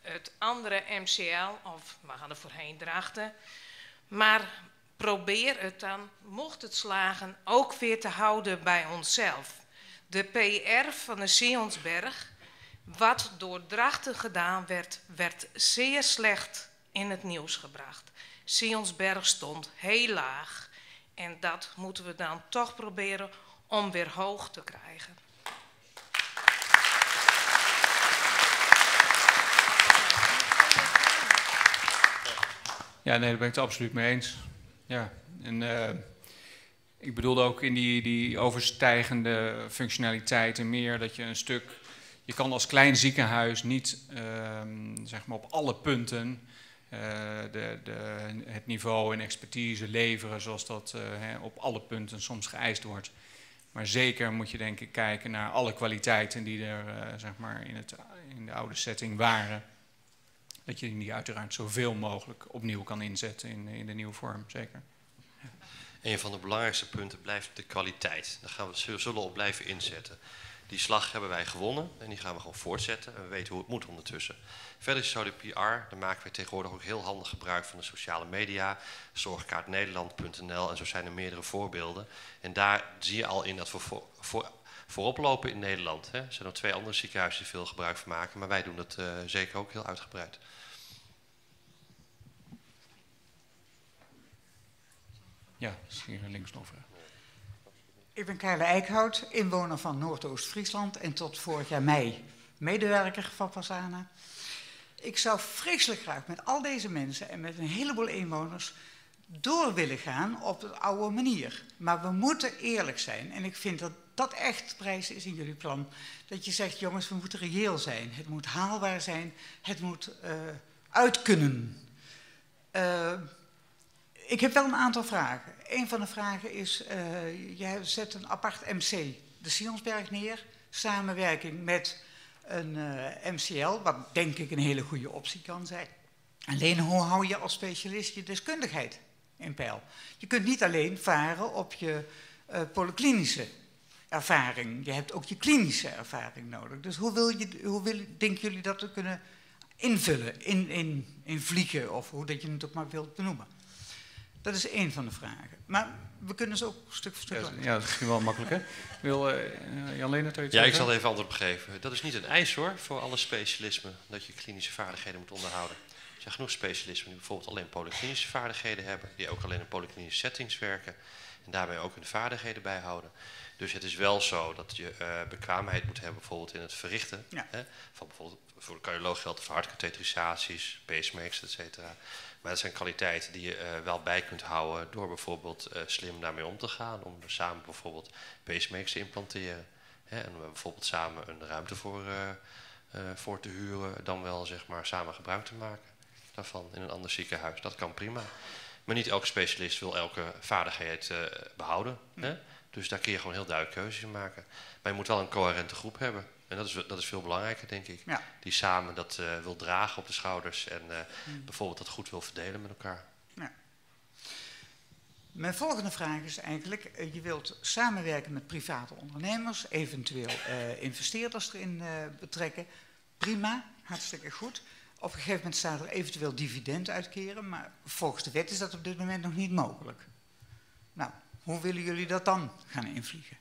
het andere MCL, of we hadden voorheen Drachten. Maar probeer het dan, mocht het slagen, ook weer te houden bij onszelf. De PR van de Sionsberg, wat door Drachten gedaan werd, werd zeer slecht in het nieuws gebracht. Sionsberg stond heel laag en dat moeten we dan toch proberen om weer hoog te krijgen. Ja, nee, daar ben ik het absoluut mee eens. Ja, en ik bedoelde ook in die overstijgende functionaliteiten meer dat je een stuk... Je kan als klein ziekenhuis niet zeg maar op alle punten het niveau en expertise leveren zoals dat op alle punten soms geëist wordt. Maar zeker moet je denk ik kijken naar alle kwaliteiten die er zeg maar in de oude setting waren. Dat je die uiteraard zoveel mogelijk opnieuw kan inzetten in de nieuwe vorm, zeker. Ja. Een van de belangrijkste punten blijft de kwaliteit. Daar zullen we op blijven inzetten. Die slag hebben wij gewonnen en die gaan we gewoon voortzetten. En we weten hoe het moet ondertussen. Verder is zo de PR. Daar maken we tegenwoordig ook heel handig gebruik van de sociale media. Zorgkaartnederland.nl en zo zijn er meerdere voorbeelden. En daar zie je al in dat we voorop lopen in Nederland. Hè. Er zijn nog 2 andere ziekenhuizen die veel gebruik van maken. Maar wij doen dat zeker ook heel uitgebreid. Ja, hier links nog vraag. Ik ben Carla Eickhout, inwoner van Noordoost-Friesland en tot vorig jaar mei medewerker van Passana. Ik zou vreselijk graag met al deze mensen en met een heleboel inwoners door willen gaan op de oude manier. Maar we moeten eerlijk zijn en ik vind dat dat echt prijs is in jullie plan. Dat je zegt, jongens, we moeten reëel zijn. Het moet haalbaar zijn, het moet uit kunnen. Ik heb wel een aantal vragen. Een van de vragen is, jij zet een apart MC, de Sionsberg, neer. Samenwerking met een MCL, wat denk ik een hele goede optie kan zijn. Alleen hoe hou je als specialist je deskundigheid in peil? Je kunt niet alleen varen op je polyklinische ervaring. Je hebt ook je klinische ervaring nodig. Dus hoe denken jullie dat te kunnen invullen in vliegen of hoe dat je het ook maar wilt benoemen? Dat is één van de vragen. Maar we kunnen ze ook stuk voor stuk laten. Ja, dat is wel makkelijk, hè? Wil Jan-Leen er iets Ja, zeggen? ik zal er even antwoord op geven. Dat is niet een eis hoor, voor alle specialismen, dat je klinische vaardigheden moet onderhouden. Er zijn genoeg specialismen die bijvoorbeeld alleen polyklinische vaardigheden hebben, die ook alleen in polyklinische settings werken en daarbij ook hun vaardigheden bijhouden. Dus het is wel zo dat je bekwaamheid moet hebben, bijvoorbeeld in het verrichten. Ja. Hè? Van bijvoorbeeld voor de cardioloog geldt voor hartkatheterisaties, pacemakers, et cetera. Maar dat zijn kwaliteiten die je wel bij kunt houden door bijvoorbeeld slim daarmee om te gaan. Om er samen bijvoorbeeld pacemakers te implanteren. Hè? En bijvoorbeeld samen een ruimte voor te huren, dan wel zeg maar samen gebruik te maken daarvan in een ander ziekenhuis. Dat kan prima. Maar niet elke specialist wil elke vaardigheid behouden. Hè? Dus daar kun je gewoon heel duidelijk keuzes in maken. Maar je moet wel een coherente groep hebben. En dat is veel belangrijker, denk ik. Ja. Die samen dat wil dragen op de schouders en bijvoorbeeld dat goed wil verdelen met elkaar. Ja. Mijn volgende vraag is eigenlijk, je wilt samenwerken met private ondernemers, eventueel investeerders erin betrekken. Prima, hartstikke goed. Op een gegeven moment staat er eventueel dividend uitkeren, maar volgens de wet is dat op dit moment nog niet mogelijk. Nou, hoe willen jullie dat dan gaan invliegen?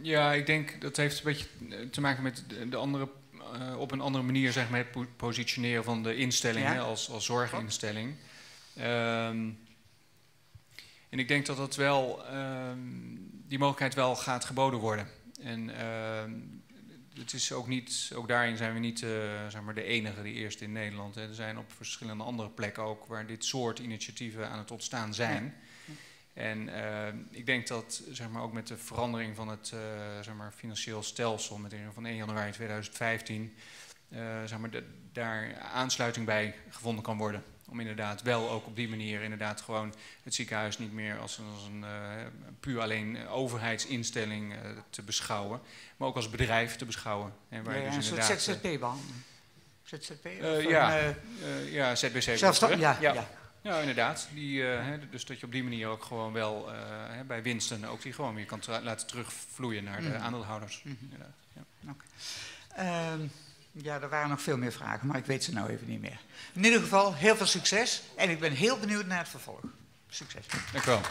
Ja, ik denk dat heeft een beetje te maken met de andere, op een andere manier zeg maar, het positioneren van de instelling, Ja. hè, als zorginstelling. En ik denk dat dat wel, die mogelijkheid wel gaat geboden worden. En het is ook niet, ook daarin zijn we niet zeg maar de enige, die eerste in Nederland. Hè. Er zijn op verschillende andere plekken ook waar dit soort initiatieven aan het ontstaan zijn. Ja. En ik denk dat zeg maar, ook met de verandering van het zeg maar, financieel stelsel met van 1 januari 2015 zeg maar, daar aansluiting bij gevonden kan worden. Om inderdaad wel ook op die manier inderdaad gewoon het ziekenhuis niet meer als een puur alleen overheidsinstelling te beschouwen, maar ook als bedrijf te beschouwen. En waar Ja, dus een inderdaad, soort ZZP-behandeling. ZZP? Ja, ZBC. Zelfstandig, ja. Ja, inderdaad. Dus dat je op die manier ook gewoon wel bij winsten ook die gewoon weer kan laten terugvloeien naar de aandeelhouders. Ja. Okay. Ja, er waren nog veel meer vragen, maar ik weet ze nou even niet meer. In ieder geval, heel veel succes en ik ben heel benieuwd naar het vervolg. Succes. Dank u wel.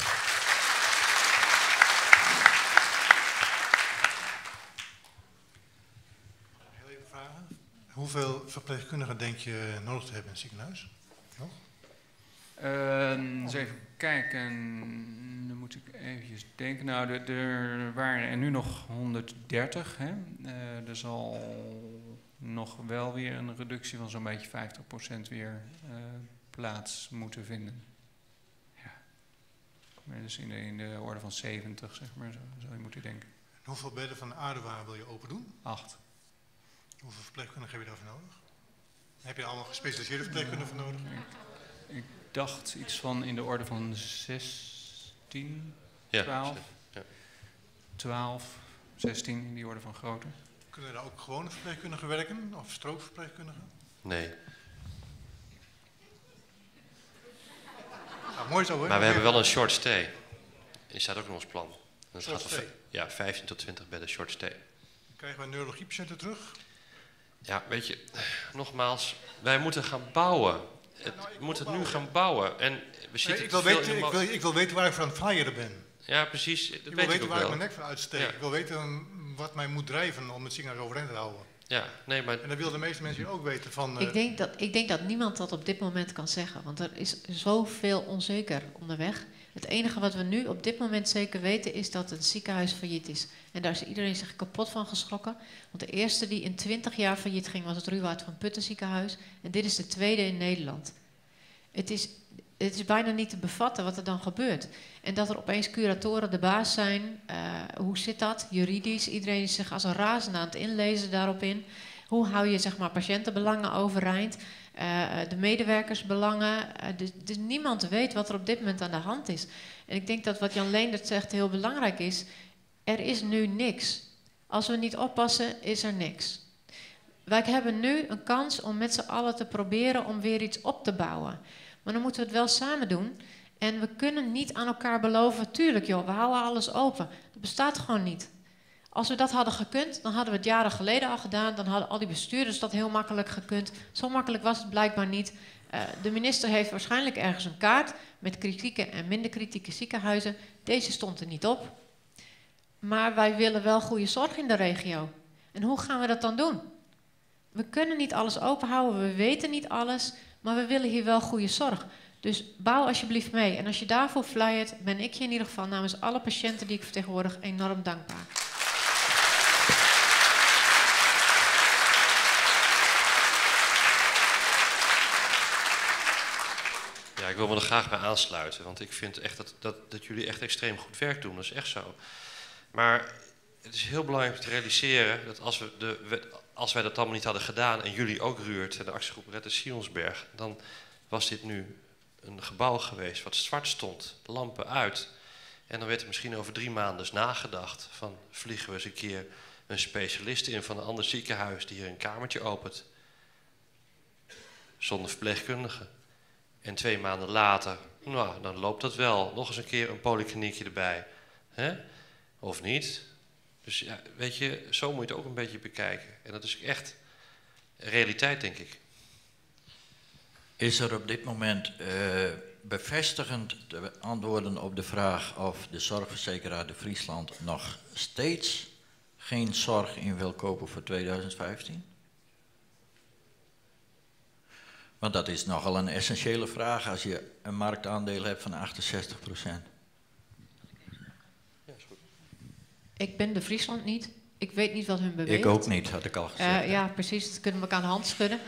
Heel even vragen. Hoeveel verpleegkundigen denk je nodig te hebben in het ziekenhuis? Nog? Eens even kijken, dan moet ik eventjes denken. Nou, er waren er nu nog 130. Hè? Er zal nog wel weer een reductie van zo'n beetje 50% weer plaats moeten vinden. Ja. Maar dus in de orde van 70, zeg maar, zo zou je moeten denken. En hoeveel bedden van de Aduwa wil je open doen? 8. Hoeveel verpleegkundigen heb je daarvoor nodig? Heb je allemaal gespecialiseerde verpleegkundigen voor nodig? Ik dacht iets van in de orde van 16, 12, ja. 12, 16 in die orde van grootte. Kunnen daar ook gewone verpleegkundigen werken? Of strookverpleegkundigen? Nee. Nou, mooi zo, hè? Maar we hebben wel een short stay. Die staat ook in ons plan. Dat Short gaat stay? Ja, 15 tot 20 bedden short stay. Krijgen we een neurologiepatiënten terug? Ja, weet je, nogmaals, wij moeten gaan bouwen. We moeten het nu gaan bouwen. En we zitten ik wil weten waar ik voor aan het flyeren ben. Ja, precies. Dat ik wil weet ik weten ook waar wel. ik mijn nek van uitsteek. Ja. Ik wil weten wat mij moet drijven om het ziekenhuis overeind te houden. Ja, nee, maar... En dat willen de meeste mensen hier ook weten. Van, Ik denk dat niemand dat op dit moment kan zeggen, want er is zoveel onzeker onderweg. Het enige wat we nu op dit moment zeker weten is dat het ziekenhuis failliet is. En daar is iedereen zich kapot van geschrokken. Want de eerste die in 20 jaar failliet ging was het Ruwaard van Putten ziekenhuis. En dit is de tweede in Nederland. Het is bijna niet te bevatten wat er dan gebeurt. En dat er opeens curatoren de baas zijn. Hoe zit dat? Juridisch. Iedereen is zich als een razende aan het inlezen daarop in. Hoe hou je zeg maar, patiëntenbelangen overeind? De medewerkersbelangen. Dus niemand weet wat er op dit moment aan de hand is. En ik denk dat wat Jan Leendert zegt heel belangrijk is. Er is nu niks. Als we niet oppassen, is er niks. Wij hebben nu een kans om met z'n allen te proberen om weer iets op te bouwen. Maar dan moeten we het wel samen doen. En we kunnen niet aan elkaar beloven, tuurlijk joh, we houden alles open. Dat bestaat gewoon niet. Als we dat hadden gekund, dan hadden we het jaren geleden al gedaan. Dan hadden al die bestuurders dat heel makkelijk gekund. Zo makkelijk was het blijkbaar niet. De minister heeft waarschijnlijk ergens een kaart met kritieke en minder kritieke ziekenhuizen. Deze stond er niet op. Maar wij willen wel goede zorg in de regio. En hoe gaan we dat dan doen? We kunnen niet alles openhouden, we weten niet alles, maar we willen hier wel goede zorg. Dus bouw alsjeblieft mee. En als je daarvoor flyert, ben ik je in ieder geval namens alle patiënten die ik vertegenwoordig enorm dankbaar. Ja, ik wil me er graag bij aansluiten, want ik vind echt dat jullie echt extreem goed werk doen. Dat is echt zo. Maar het is heel belangrijk te realiseren dat als wij dat allemaal niet hadden gedaan, en jullie ook, Ruurt, en de actiegroep Red de Sionsberg, dan was dit nu een gebouw geweest wat zwart stond, lampen uit. En dan werd er misschien over 3 maanden dus nagedacht van, vliegen we eens een keer een specialist in van een ander ziekenhuis die hier een kamertje opent. Zonder verpleegkundige. En 2 maanden later, nou, dan loopt dat wel. Nog eens een keer een polykliniekje erbij. Hè? Of niet? Dus ja, weet je, zo moet je het ook een beetje bekijken. En dat is echt realiteit, denk ik. Is er op dit moment bevestigend te antwoorden op de vraag of de zorgverzekeraar de Friesland nog steeds geen zorg in wil kopen voor 2015? Want dat is nogal een essentiële vraag als je een marktaandeel hebt van 68%. Ik ben de Friesland niet. Ik weet niet wat hun beweegt. Ik ook niet, had ik al gezegd. Ja, precies. Dat kunnen we elkaar aan de hand schudden.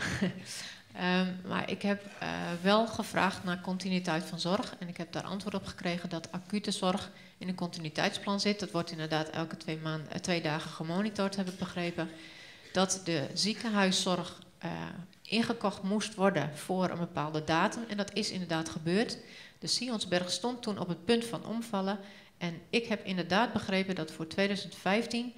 Maar ik heb wel gevraagd naar continuïteit van zorg. En ik heb daar antwoord op gekregen dat acute zorg in een continuïteitsplan zit. Dat wordt inderdaad elke 2 dagen gemonitord, heb ik begrepen. Dat de ziekenhuiszorg ingekocht moest worden voor een bepaalde datum. En dat is inderdaad gebeurd. De Sionsberg stond toen op het punt van omvallen. En ik heb inderdaad begrepen dat voor 2015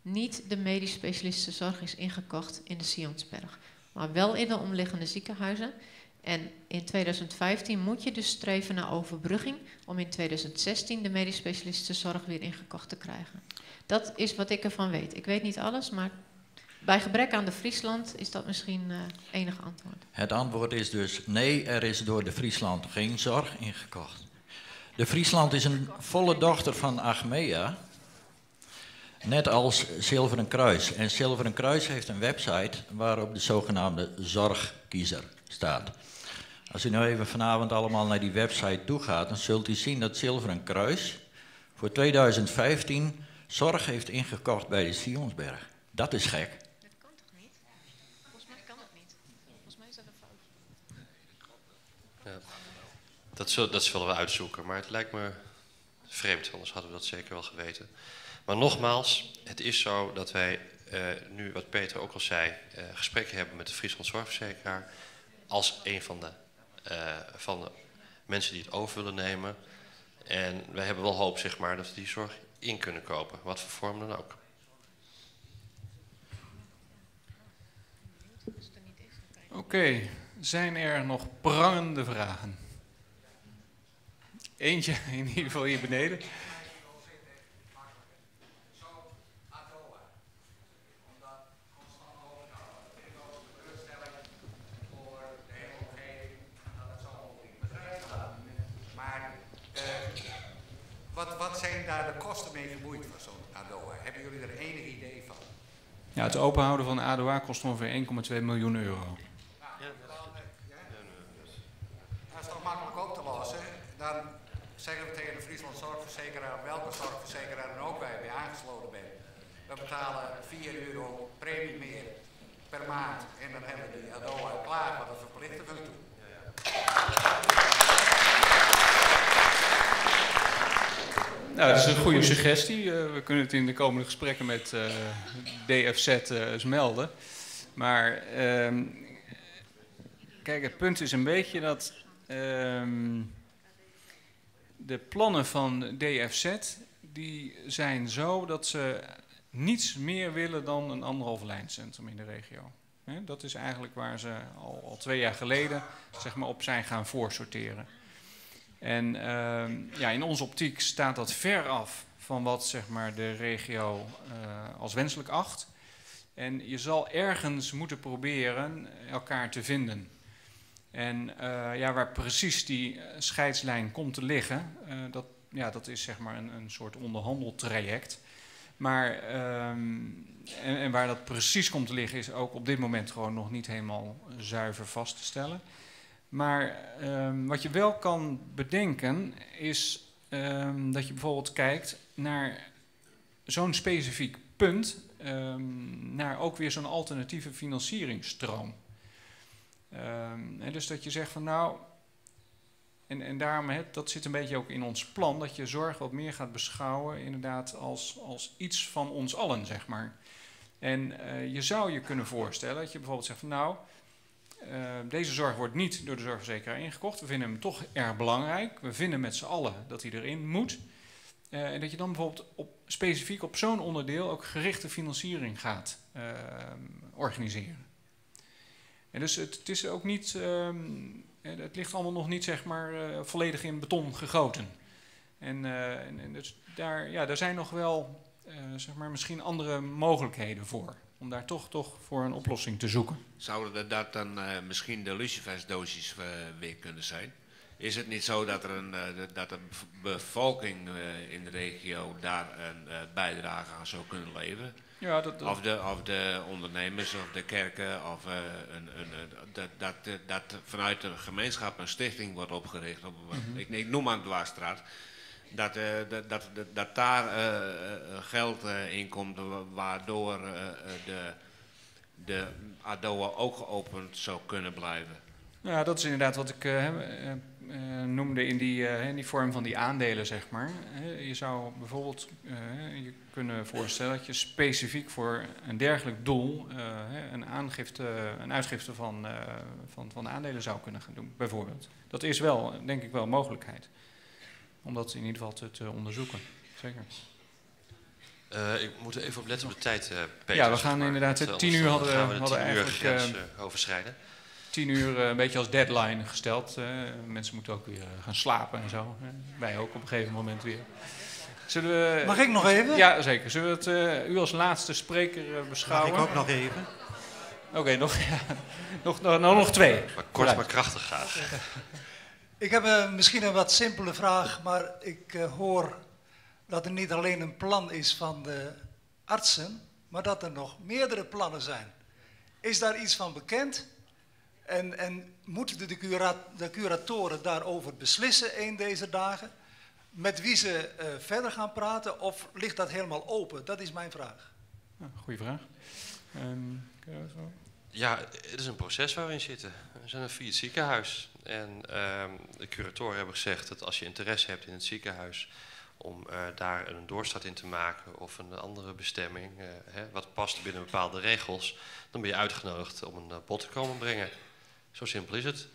niet de medisch specialistische zorg is ingekocht in de Sionsberg. Maar wel in de omliggende ziekenhuizen. En in 2015 moet je dus streven naar overbrugging om in 2016 de medisch specialistische zorg weer ingekocht te krijgen. Dat is wat ik ervan weet. Ik weet niet alles, maar bij gebrek aan de Friesland is dat misschien enig antwoord. Het antwoord is dus nee, er is door de Friesland geen zorg ingekocht. De Friesland is een volle dochter van Achmea, net als Zilveren Kruis. En Zilveren Kruis heeft een website waarop de zogenaamde zorgkiezer staat. Als u nou even vanavond allemaal naar die website toe gaat, dan zult u zien dat Zilveren Kruis voor 2015 zorg heeft ingekocht bij de Sionsberg. Dat is gek. Dat kan toch niet? Volgens mij kan het niet. Volgens mij is dat een fout. Ja. Dat zullen we uitzoeken, maar het lijkt me vreemd, anders hadden we dat zeker wel geweten. Maar nogmaals, het is zo dat wij nu, wat Peter ook al zei, gesprekken hebben met de Friesland Zorgverzekeraar als een van de mensen die het over willen nemen. En wij hebben wel hoop, zeg maar, dat we die zorg in kunnen kopen, wat voor vorm dan ook. Oké, zijn er nog prangende vragen? Eentje in ieder geval hier beneden. Wat zijn daar de kosten mee gemoeid van zo'n ADOA? Hebben jullie er enig idee van? Ja, het openhouden van de ADOA kost ongeveer 1,2 miljoen euro. Dat is toch makkelijk op te lossen? Dan zeggen we tegen de Friesland Zorgverzekeraar, welke zorgverzekeraar dan ook bij aangesloten bent. We betalen €4 premie meer per maand en dan hebben we die ADOA klaar, wat we verplichten we toe. Nou, dat is een goede suggestie. We kunnen het in de komende gesprekken met DFZ eens melden. Maar kijk, het punt is een beetje dat de plannen van DFZ die zijn zo dat ze niets meer willen dan een 1,5 lijncentrum in de regio. Dat is eigenlijk waar ze al 2 jaar geleden zeg maar, op zijn gaan voorsorteren. En ja, in onze optiek staat dat ver af van wat zeg maar, de regio als wenselijk acht. En je zal ergens moeten proberen elkaar te vinden. En ja, waar precies die scheidslijn komt te liggen, dat is zeg maar een soort onderhandeltraject. Maar en waar dat precies komt te liggen is ook op dit moment gewoon nog niet helemaal zuiver vast te stellen. Maar wat je wel kan bedenken is dat je bijvoorbeeld kijkt naar zo'n specifiek punt, naar ook weer zo'n alternatieve financieringsstroom. Dus dat je zegt van nou, en daarom, dat zit een beetje ook in ons plan, dat je zorg wat meer gaat beschouwen inderdaad als iets van ons allen, zeg maar. En je zou je kunnen voorstellen dat je bijvoorbeeld zegt van nou, deze zorg wordt niet door de zorgverzekeraar ingekocht. We vinden hem toch erg belangrijk. We vinden met z'n allen dat hij erin moet. En dat je dan bijvoorbeeld specifiek op zo'n onderdeel ook gerichte financiering gaat organiseren. En dus het is ook niet, het ligt allemaal nog niet zeg maar volledig in beton gegoten. En dus daar zijn nog wel zeg maar misschien andere mogelijkheden voor. Om daar toch voor een oplossing te zoeken. Zouden dat dan misschien de lucifersdosis weer kunnen zijn? Is het niet zo dat dat de bevolking in de regio daar een bijdrage aan zou kunnen leveren? Ja, Of de ondernemers of de kerken, of dat vanuit de gemeenschap een stichting wordt opgericht. Ik noem maar een dwarsstraat. Dat daar geld in komt waardoor de ADOA ook geopend zou kunnen blijven. Ja, dat is inderdaad wat ik noemde in die vorm van die aandelen, zeg maar. Je zou bijvoorbeeld je kunnen voorstellen dat je specifiek voor een dergelijk doel een uitgifte van aandelen zou kunnen gaan doen, bijvoorbeeld. Dat is wel, denk ik wel, een mogelijkheid. Om dat in ieder geval te onderzoeken. Zeker. Ik moet even op letten op de tijd, Peter. Ja, we gaan inderdaad 10 uur hadden we eigenlijk overschrijden. 10 uur een beetje als deadline gesteld. Mensen moeten ook weer gaan slapen en zo. Wij ook op een gegeven moment weer. Mag ik nog even? Ja, zeker. Zullen we het u als laatste spreker beschouwen? Mag ik ook nog even? Oké, nog 2. Maar kort maar krachtig gaat. Ik heb misschien een wat simpele vraag, maar ik hoor dat er niet alleen een plan is van de artsen, maar dat er nog meerdere plannen zijn. Is daar iets van bekend? En moeten de curatoren daarover beslissen een deze dagen? Met wie ze verder gaan praten, of ligt dat helemaal open? Dat is mijn vraag. Goeie vraag. Ja, het is een proces waar we in zitten. We zijn via het ziekenhuis. En de curatoren hebben gezegd dat als je interesse hebt in het ziekenhuis om daar een doorstart in te maken of een andere bestemming, wat past binnen bepaalde regels, dan ben je uitgenodigd om een bod te komen brengen. Zo simpel is het.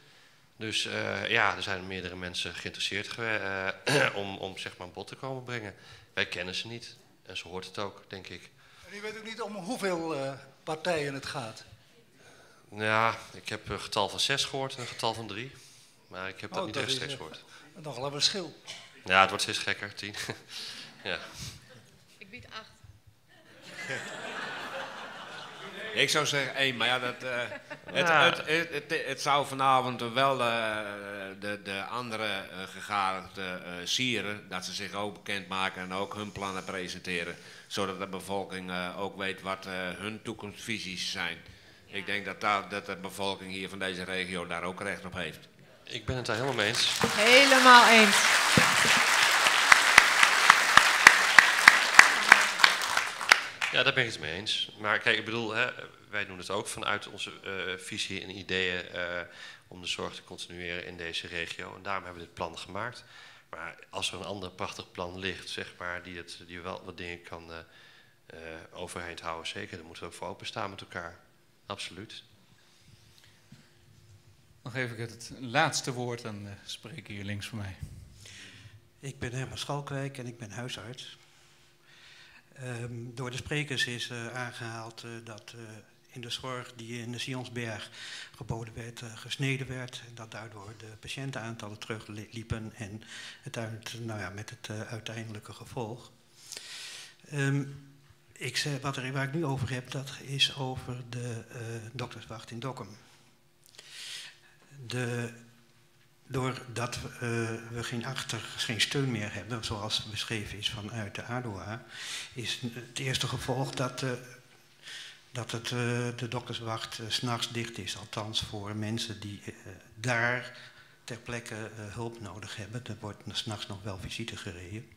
Dus er zijn meerdere mensen geïnteresseerd om zeg maar een bod te komen brengen. Wij kennen ze niet en zo hoort het ook, denk ik. En u weet ook niet om hoeveel partijen het gaat? Ja, ik heb een getal van 6 gehoord en een getal van 3. Maar ik heb dat niet rechtstreeks gehoord. Nogal een verschil. Ja, het wordt steeds gekker, 10. Ja. Ik bied 8. Ik zou zeggen 1, maar ja, het zou vanavond wel de andere gegadigde sieren, dat ze zich ook bekendmaken en ook hun plannen presenteren. Zodat de bevolking ook weet wat hun toekomstvisies zijn. Ik denk dat de bevolking hier van deze regio daar ook recht op heeft. Ik ben het daar helemaal mee eens. Helemaal eens. Ja, daar ben ik het mee eens. Maar kijk, ik bedoel, wij doen het ook vanuit onze visie en ideeën om de zorg te continueren in deze regio. En daarom hebben we dit plan gemaakt. Maar als er een ander prachtig plan ligt, zeg maar, die wel wat dingen kan overeind houden, zeker, dan moeten we ook voor openstaan met elkaar. Absoluut. Dan geef ik het laatste woord aan de spreker hier links van mij. Ik ben Herman Schalkwijk en ik ben huisarts. Door de sprekers is aangehaald dat in de zorg die in de Sionsberg geboden werd, gesneden werd. En dat daardoor de patiëntenaantallen terugliepen en met het uiteindelijke gevolg. Waar ik nu over heb, dat is over de dokterswacht in Dokkum. Doordat we geen steun meer hebben, zoals beschreven is vanuit de ADOA, is het eerste gevolg dat dat de dokterswacht 's nachts dicht is. Althans voor mensen die daar ter plekke hulp nodig hebben. Er wordt 's nachts nog wel visite gereden.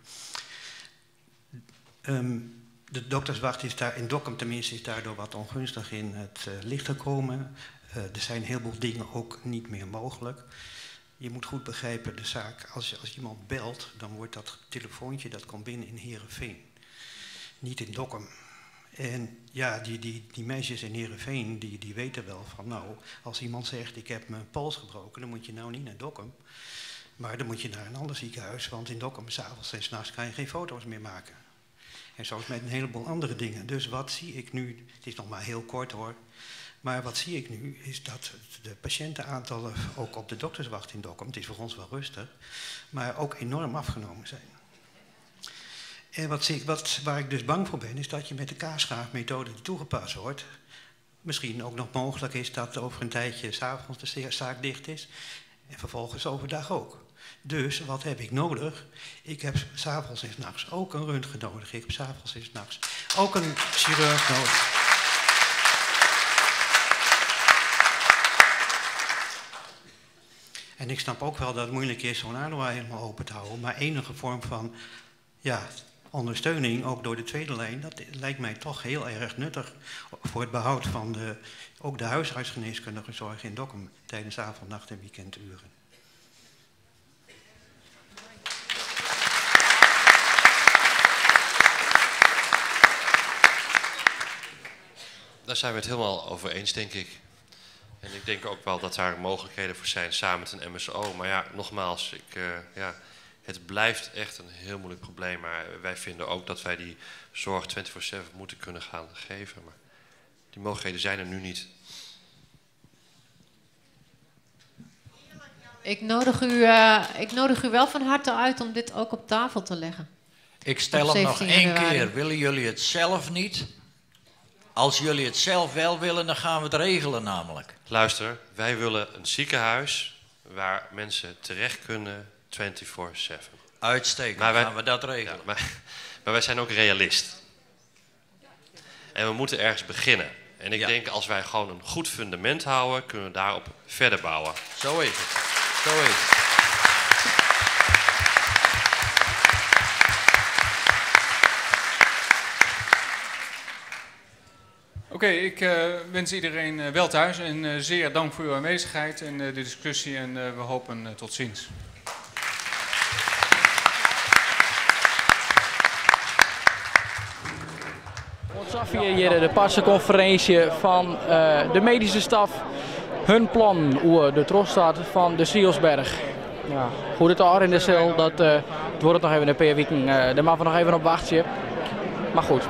De dokterswacht is daar, in Dokkum tenminste, is daardoor wat ongunstig in het licht gekomen. Er zijn een heleboel dingen ook niet meer mogelijk. Je moet goed begrijpen, de zaak, als iemand belt, dan wordt dat telefoontje, dat komt binnen in Heerenveen. Niet in Dokkum. En ja, die meisjes in Heerenveen, die weten wel van, nou, als iemand zegt, ik heb mijn pols gebroken, dan moet je nou niet naar Dokkum. Maar dan moet je naar een ander ziekenhuis, want in Dokkum, 's avonds en 's nachts, kan je geen foto's meer maken. En zo is met een heleboel andere dingen. Dus wat zie ik nu, het is nog maar heel kort hoor, maar wat zie ik nu is dat de patiëntenaantallen ook op de dokterswacht in Dokkum, het is voor ons wel rustig, maar ook enorm afgenomen zijn. En waar ik dus bang voor ben, is dat je met de kaasschaafmethode die toegepast wordt, misschien ook nog mogelijk is dat over een tijdje 's avonds de zaak dicht is en vervolgens overdag ook. Dus wat heb ik nodig? Ik heb 's avonds en 's nachts ook een röntgen nodig. Ik heb 's avonds en 's nachts ook een chirurg nodig. En ik snap ook wel dat het moeilijk is zo'n ADOA helemaal open te houden. Maar enige vorm van ondersteuning, ook door de tweede lijn, dat lijkt mij toch heel erg nuttig voor het behoud van ook de huisartsgeneeskundige zorg in Dokkum tijdens avond, nacht en weekenduren. Daar zijn we het helemaal over eens, denk ik. En ik denk ook wel dat daar mogelijkheden voor zijn samen met een MSO. Maar ja, nogmaals, het blijft echt een heel moeilijk probleem. Maar wij vinden ook dat wij die zorg 24/7 moeten kunnen gaan geven. Maar die mogelijkheden zijn er nu niet. Ik nodig u wel van harte uit om dit ook op tafel te leggen. Ik stel hem nog één keer. Willen jullie het zelf niet? Als jullie het zelf wel willen, dan gaan we het regelen namelijk. Luister, wij willen een ziekenhuis waar mensen terecht kunnen 24/7. Uitstekend, dan gaan we dat regelen. Ja, maar wij zijn ook realist. En we moeten ergens beginnen. En ik denk, als wij gewoon een goed fundament houden, kunnen we daarop verder bouwen. Zo is het. Zo is het. Oké, ik wens iedereen wel thuis en zeer dank voor uw aanwezigheid en de discussie en we hopen tot ziens. Hier de persconferentie van de medische staf, hun plan over de troststad van de Sielsberg. Ja, hoe het al in de cel, het wordt nog even een paar weken, daar moeten we nog even op wachten. Maar goed.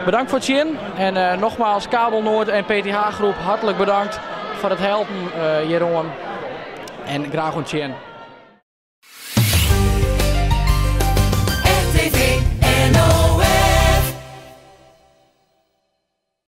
Bedankt voor het zien en nogmaals Kabel Noord en PTH Groep hartelijk bedankt voor het helpen, Jeroen. En graag ontzettend.